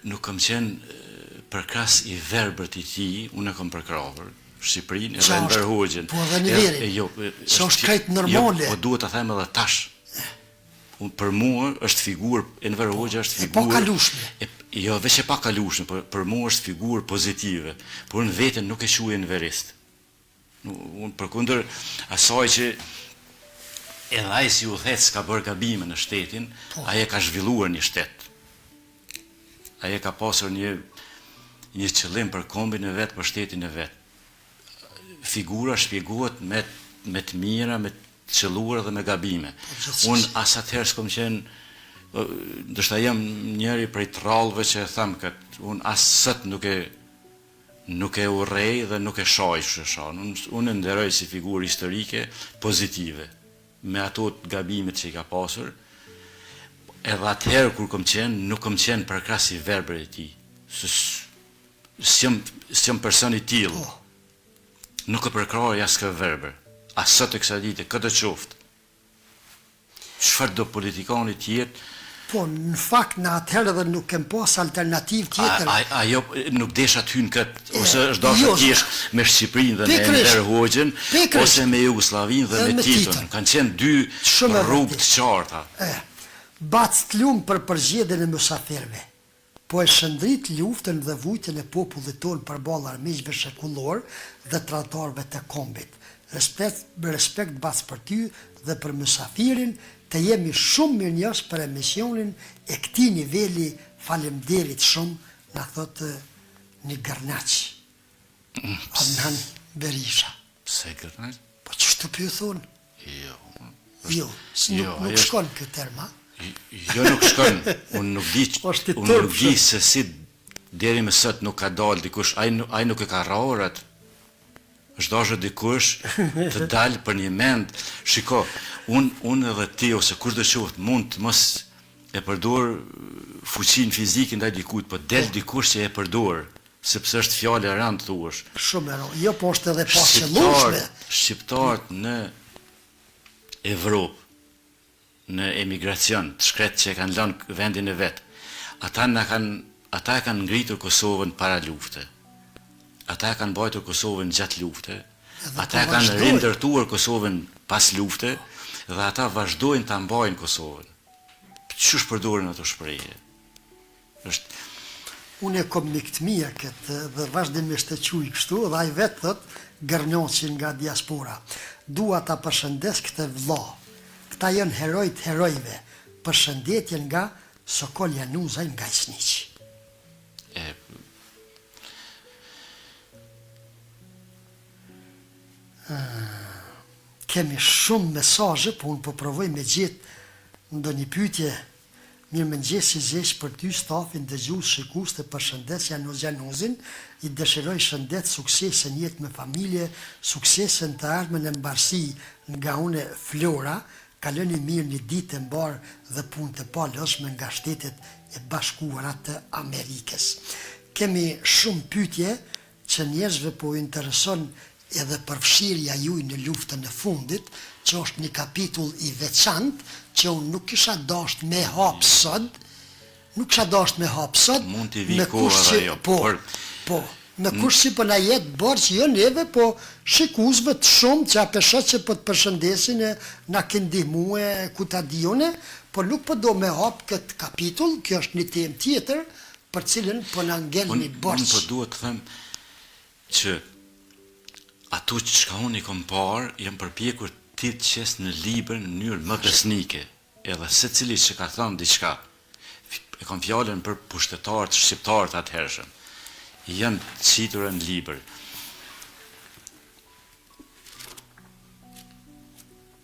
Speaker 2: nuk kam qenë përkras i verbërt i tij, unë e kam përkrahur Shqipërinë edhe Enver Hoxhën.
Speaker 1: Po edhe niveli. Që është krejt normale.
Speaker 2: Po duhet ta them edhe tash. Për mua është figurë, Enver Hoxha është figurë
Speaker 1: po kalueshme.
Speaker 2: I Jo, veç e pa kalushme, për mu është figurë pozitive, por në vetën nuk e quajnë verist. Unë përkundër asaj që edhe ai si udhëhec ka bërë gabime në shtetin, ai e ka zhvilluar një shtet. Ai e ka pasur një qëllim për kombin e vet, për shtetin e vet. Figura shpjegohet me të mira, me të qelluara dhe me gabime. Unë as atëherë s'kom qenë, ndoshta jam njëri prej trallëve që e them këtë, unë as sot nuk e urrej dhe nuk e shoh shëshon. Unë e nderoj si figurë historike pozitive, me ato gabimet që i ka pasur. Edhe atëherë kur kom qenë, nuk kom qenë përkrahas i verbër e tij. S'jam person i tillë. Nuk e përkrahoj as kë verbër. As sot e kësaj dite, këtë qoftë. Çfarë do politikani tjetë?
Speaker 1: Po, në fakt në atëherë dhe nuk kem pas alternativë tjetër.
Speaker 2: Ajo nuk desha ty në këtë, ose është dashur t'jesh me Shqipërinë dhe me Enver Hoxhën, ose me Jugosllavinë dhe me Titon. Kanë qenë dy rrugë të qarta.
Speaker 1: Bac të lumë për përgjedhjen e mysafirëve, po e shëndrit luftën dhe vujtën e popullit tonë përballë armiqve shekullor dhe tradhtarëve të kombit. Respekt bac për ty dhe për mysafirin, të jemi shumë mirënjohës për emisionin e këtij niveli. Faleminderit shumë, na thotë një Garnaç. Adnan Berisha.
Speaker 2: Pse Garnaç?
Speaker 1: Po ç'është pyet thonë?
Speaker 2: Jo,
Speaker 1: nuk shkon ky term, a?
Speaker 2: Jo, nuk shkon. Unë nuk di se si deri më sot nuk ka dalë dikush, ai nuk e ka rrahur atë. Është dashur dikush të dalë për një mend. Shiko, unë edhe ti ose kushdo qoftë mund të mos e përdor fuqinë fizike ndaj dikujt, po del dikush që e përdor, sepse është fjalë e rëndë thuash.
Speaker 1: Shumë e rëndë. Jo, po është edhe pa qëllueshme.
Speaker 2: Shqiptarët në Evropë, në emigracion, të shkret që e kanë lënë vendin e vet, ata e kanë ngritur Kosovën para lufte. Ata e kanë mbajtur Kosovën gjatë lufte, ata e kanë rindërtuar Kosovën pas lufte, dhe ata vazhdojnë ta mbajnë Kosovën. Ç'është përdorin ato shprehje?
Speaker 1: Unë e kom mik të mia këtë dhe vazhdimisht e quaj kështu, dhe ai vetë thot Gërnjoçi nga diaspora. Dua ta përshëndes këtë vëlla. Këta janë herojt herojve. Përshëndetje nga Sokol Januza nga Isniq. Kemi shumë mesazhe, po unë po provoj me gjetë ndonjë pyetje. Mirëmëngjes i zesh për ty, stafin dëgjues shikues të përshëndes Januzin, i dëshiroj shëndet, suksese në jetë me familje, suksese në të ardhmen e mbarsi nga une Flora, kaloni mirë një ditë e mbar dhe punë të palëshme nga Shtetet e Bashkuara të Amerikës. Kemi shumë pyetje që njerëzve po intereson edhe përfshirja juaj në luftën e fundit, që është një kapitull i veçantë, që unë nuk kisha dashur me hap sot,
Speaker 2: mund t'i vi koha dhe jo.
Speaker 1: Po, me kush si po na jetë bërë që jo neve, po shikuesve të shumë që apeshat që po të përshëndesin e na këndihmue ku ta dione, po nuk po do me hap këtë kapitull, kjo është një temë tjetër, për cilën po na ngel një borç.
Speaker 2: Unë po duhet të them që ato që unë i kom parë, jam përpjekur ti të qes në libër në mënyrë më besnike, edhe secili që ka thënë diçka, e kam fjalën për pushtetarët shqiptarët atëhershëm, janë citura në libër.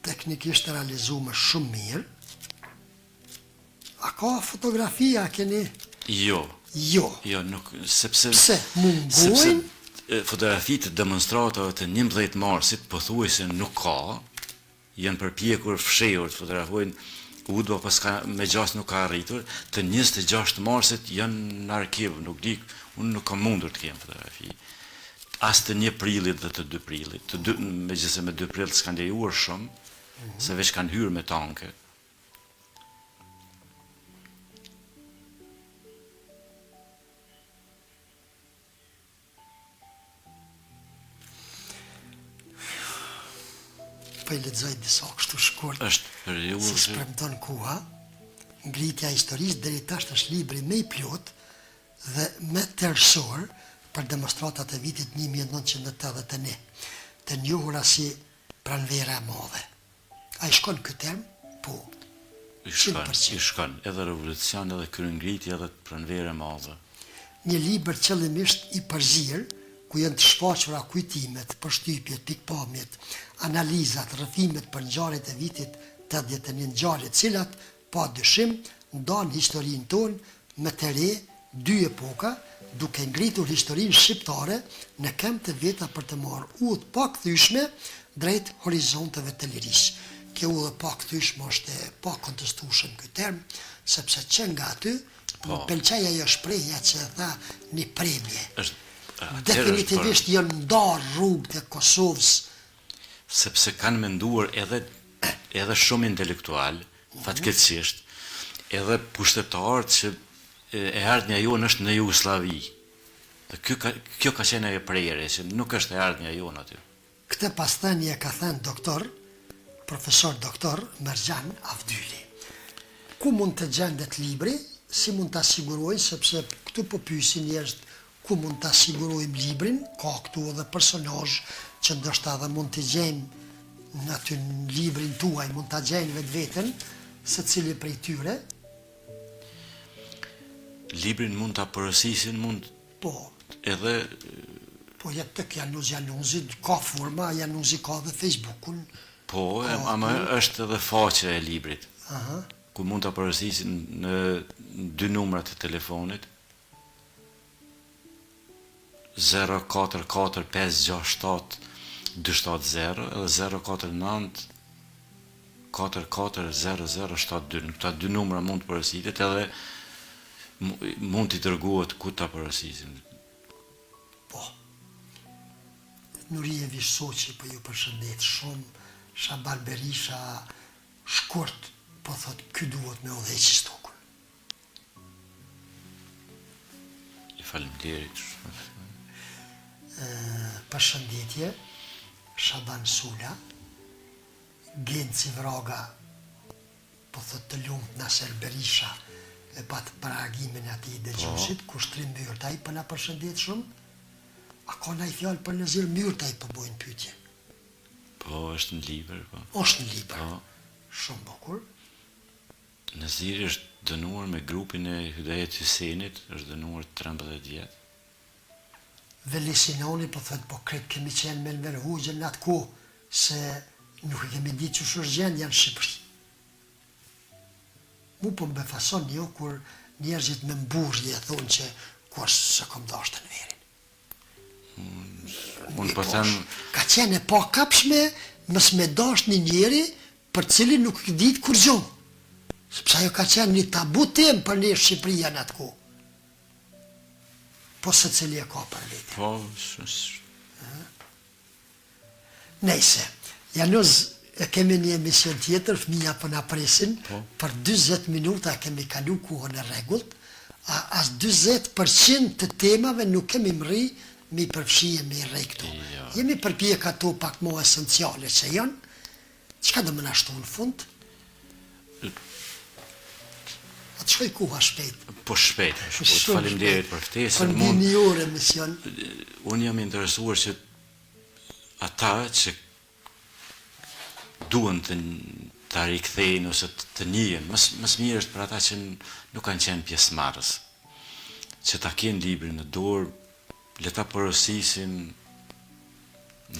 Speaker 1: Teknikisht realizuar shumë mirë. A ka fotografia keni?
Speaker 2: Jo, nuk, sepse
Speaker 1: pse mungojnë?
Speaker 2: Fotografitë të demonstratave të 11 marsit pothuajse nuk ka, janë përpjekur fshehur të fotografojnë udhë, pas me gjas nuk ka arritur, të 26 marsit janë në arkiv, nuk di, unë nuk kam mundur të kem fotografi. As të 1 prillit dhe të 2 prillit, megjithëse me 2 prillit s'kan lejuar shumë, se veç kanë hyrë me tanke.
Speaker 1: Po i lexoj disa kështu shkurt.
Speaker 2: Është periudhë
Speaker 1: si premton koha, ngritja e historisë deri tash është libri më i plot dhe me tërësor për demonstratat e vitit 1981, të njohura si pranvera e madhe. A i shkon këtë term? Po.
Speaker 2: I shkon, edhe revolucion, edhe kryengritje, edhe pranvera e madhe.
Speaker 1: Një libër qëllimisht i përzir, ku janë të shfaqura kujtimet, përshtypjet, pikpamjet, analizat, rrëfimet për ngjarjet e vitit 81, ngjarje të cilat, pa dyshim, ndan historinë tonë me të re dy epoka, duke ngritur historinë shqiptare në këmbë të veta për të marrë udhë pa kthyeshme drejt horizonteve të lirisë. Kjo udhë pa kthyeshme është e pa kontestueshëm ky term, sepse që nga aty më pëlqej ajo shprehja që e tha një premje. Definitivisht janë ndarë rrugët e Kosovës.
Speaker 2: Sepse kanë menduar edhe shumë intelektual, fatkeqësisht, edhe pushtetarët që e ardhmja jonë është në Jugosllavi. Dhe kjo ka qenë ajo prerje, që nuk është e ardhmja jonë aty.
Speaker 1: Këtë pasthënie ka thënë profesor doktor Mergjan Avdyli. Ku mund të gjendet libri, si mund të asigurojnë, sepse këtu po pyesin njerëz ku mund të asigurojmë librin, ka këtu edhe personazh që ndoshta edhe mund të gjejmë në aty në librin tuaj, mund të gjejnë vetveten, secili prej tyre.
Speaker 2: Librin mund të apërësisin, mund
Speaker 1: Po,
Speaker 2: edhe...
Speaker 1: Po jetë të januzi, ka forma, januzi ka dhe Facebookun.
Speaker 2: Po, ama është edhe faqe e librit, ku mund të apërësisin në 2 numrat të telefonit, 044 567 270 edhe 049 44 0072. Në këta 2 numra mund të përësitet edhe mund t'i dërguat ku t'a përësisin.
Speaker 1: Po. Nurie Vishsoqi po ju përshëndet shumë, Shaban Berisha shkurt po thot ky duhet me udhëheqë stokun.
Speaker 2: I faleminderit.
Speaker 1: Përshëndetje, Shaban Sula, Genci Vraga, po thot të lumt Nasser Berisha, e pat paragimin ati i dëgjuesit, Kushtrim Myrtaj për na përshëndet shumë. A ka na i fjalë për Nazir Myrtaj për bojnë pyetje?
Speaker 2: Po, është në libër, po.
Speaker 1: Është në libër.
Speaker 2: Po.
Speaker 1: Shumë bukur.
Speaker 2: Naziri është dënuar me grupin e Hydayet Hysenit, është dënuar 13 vjet.
Speaker 1: Veli Sinoni po thot, po kretë kemi qenë me në Hoxhën në atë kohë, se nuk e kemi ditë që është gjendja në Shqipëri. Mu po më befason një kur njerëzit me mburje thonë që kur se kom dashtë në verin.
Speaker 2: Unë po them...
Speaker 1: Ka qenë e pa kapshme mës me dashtë një njeri për cilin nuk i ditë kur gjohë. Sepse ajo ka qenë një tabu tem për një Shqipëria në atë kohë. Po se cili e ka për vete.
Speaker 2: Po,
Speaker 1: Nejse, Januz, e kemi një emision tjetër, fëmija për na presin, për 20 minuta kemi kalu kohën e regullt, as 20% të temave nuk kemi mri mi përfshije me i rej këtu. Jemi përpjek ato pak mo esenciale që janë, qka dhe më nashtu në fund? Atë shkoj koha shpejt.
Speaker 2: Po shpejt, po të falimderit për ftesën.
Speaker 1: Për mbi një orë emision.
Speaker 2: Unë jam interesuar që ata që duen të rikthejnë ose të njihen, mësë mirë është për ata që nuk kanë qenë pjesëmarrës, që ta kenë librin në dorë, le ta përësisin,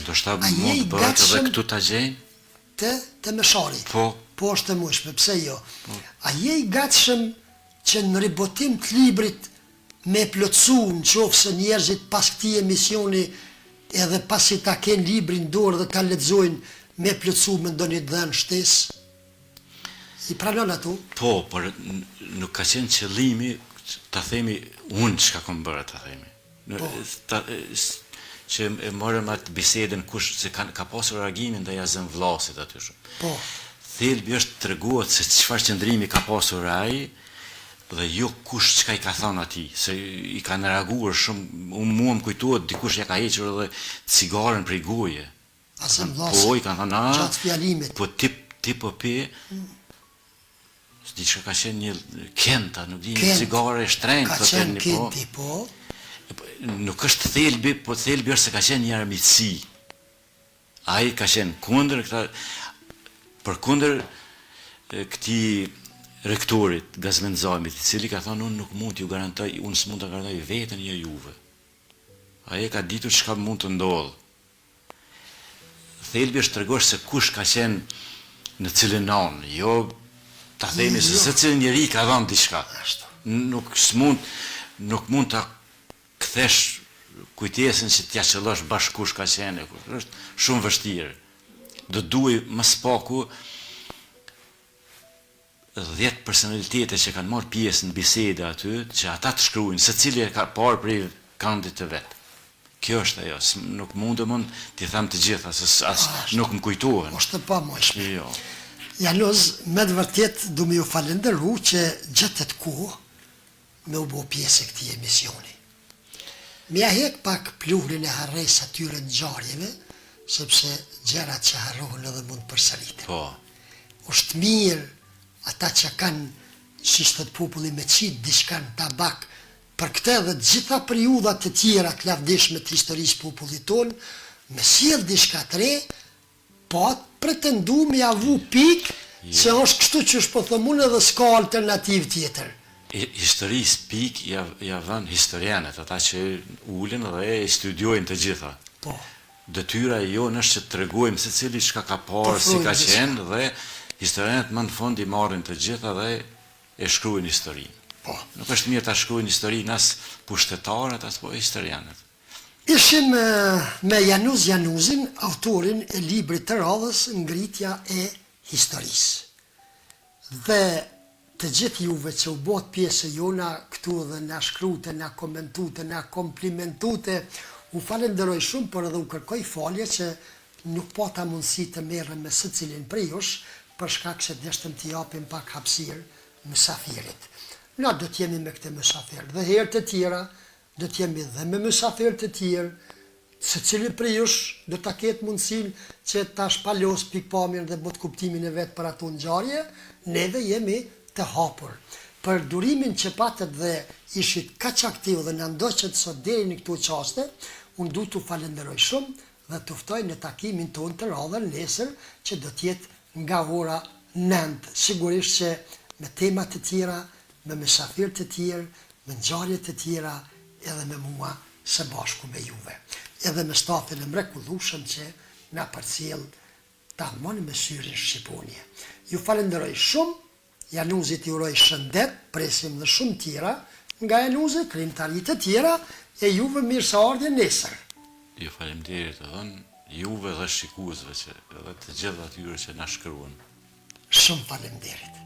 Speaker 2: ndoshta mund të bëhet edhe këtu ta gjejnë?
Speaker 1: Të mëshari. Po është të mushme, pse jo? A je i gatshëm që në ribotim të librit me plotësu në qofë se njerëzit pas këti emisioni edhe pasi ta kenë librin dorë dhe ta lexojnë me plotësu me ndonjë dhënë shtesë? I pranon ato? Po,
Speaker 2: por nuk ka qenë qëllimi ta themi unë çka kam bërë ta themi. Që e morëm atë bisedën kush se ka pasur reagimin ndaj zënvllasit aty shumë.
Speaker 1: Po.
Speaker 2: Thelbi është treguar se çfarë qëndrimi ka pasur ai dhe jo kush çka i ka thënë atij, se i kanë reaguar shumë, mua më kujtohet dikush ja ka hequr edhe cigaren prej goje.
Speaker 1: A zënvllasi?
Speaker 2: Po, i kanë thënë,
Speaker 1: gjatë fjalimit.
Speaker 2: Po ti po pe. Diçka ka qenë një kenta, nuk di, një
Speaker 1: Kent.
Speaker 2: cigare e shtrenjtë,
Speaker 1: Ka
Speaker 2: thotë
Speaker 1: qenë
Speaker 2: një po.
Speaker 1: kinti, po.
Speaker 2: Nuk është thelbi, po thelbi është se ka qenë një armiqësi. Ai ka qenë kundër këta, për kundër këtij rektorit Gazmenzamit, i cili ka thonë unë nuk mund t'ju garantoj, unë s'mund të garantoj veten një juve. Ai ka ditur çka mund të ndodhë. Thelbi është tregosh se kush ka qenë në cilën anë, jo ta themi se secili njeri ka dhënë diçka.
Speaker 1: Ashtu.
Speaker 2: Nuk mund ta kthesh kujtesën që t'ja qëllosh bashkush ka qenë, është shumë vështirë. Do duhet më spaku 10 personalitete që kanë marrë pjesë në biseda aty, që ata të shkruajnë, secili e ka parë prej këndit të vet. Kjo është ajo, nuk mund t'i them të gjitha, se nuk më kujtohen.
Speaker 1: Është pa mojshme.
Speaker 2: Jo.
Speaker 1: Januz, me të vërtet du me ju falenderu që gjetët kohë me u bo pjesë e këtij emisioni. Mja hek pak pluhrin e harres atyre në gjarjeve, sepse gjerat që harrohen edhe mund përsëritet.
Speaker 2: Po,
Speaker 1: Është mirë ata që kanë, si shtot populli me qitë, diçka në tabak, për këtë dhe gjitha periudat të tjera të lavdishme të historisë popullit tonë, me sjell diçka të re, po atë pretendu me avu pikë, se është kështu që është po thëmun edhe s'ka alternativ tjetër.
Speaker 2: historisë pik ja vën historianët, ata që ulen dhe e studiojnë të gjitha.
Speaker 1: Po,
Speaker 2: Detyra jonë është që të tregojmë se cili çka ka parë, si ka
Speaker 1: Përfrujnë
Speaker 2: qenë, dhe historianët më në fund i marrin të gjitha dhe e shkruajnë historinë.
Speaker 1: po.
Speaker 2: Nuk është mirë ta shkruajnë historinë as pushtetarët, as po historianët.
Speaker 1: Ishim me Januz Januzin, autorin e librit të radhës Ngritja e Historisë. Dhe të gjithë juve që u bot pjesë e jona këtu dhe na shkrute, na komentute, na komplimentute, u falenderoj shumë, por edhe u kërkoj falje që nuk pata mundësi të merrem me secilin prej jush, për shkak se deshtëm t'i japim pak hapësirë mysafirit. Na do t'jemi me këtë mysafir, dhe herë të tjera do t'jemi dhe me mysafir të tjerë, secili prej jush do ta ketë mundësinë që ta shpalos pikpamjen dhe bot kuptimin e vet për ato ngjarje, ne dhe jemi të hapur. Për durimin që patët dhe ishit kaq aktiv dhe na ndoqët sot deri në këto qaste, unë du t'u falenderoj shumë dhe të ftoj në takimin tonë të radhën nesër që do t'jetë nga ora 9. Sigurisht që me tema të tjera, me mysafir të tjerë, me ngjarje të tjera, edhe me mua së bashku me juve. Edhe me stafin e mrekullueshëm që na përcjell tamam me syrin shqiponje. Ju falenderoj shumë. Januzit i uroj shëndet, presim dhe shumë tjera, nga Januzi, krijimtarit të tjera, e juve mirëseardhje nesër.
Speaker 2: Ju faleminderit edhe juve dhe shikuesve që edhe të gjithë atyre që na shkruan.
Speaker 1: Shumë faleminderit.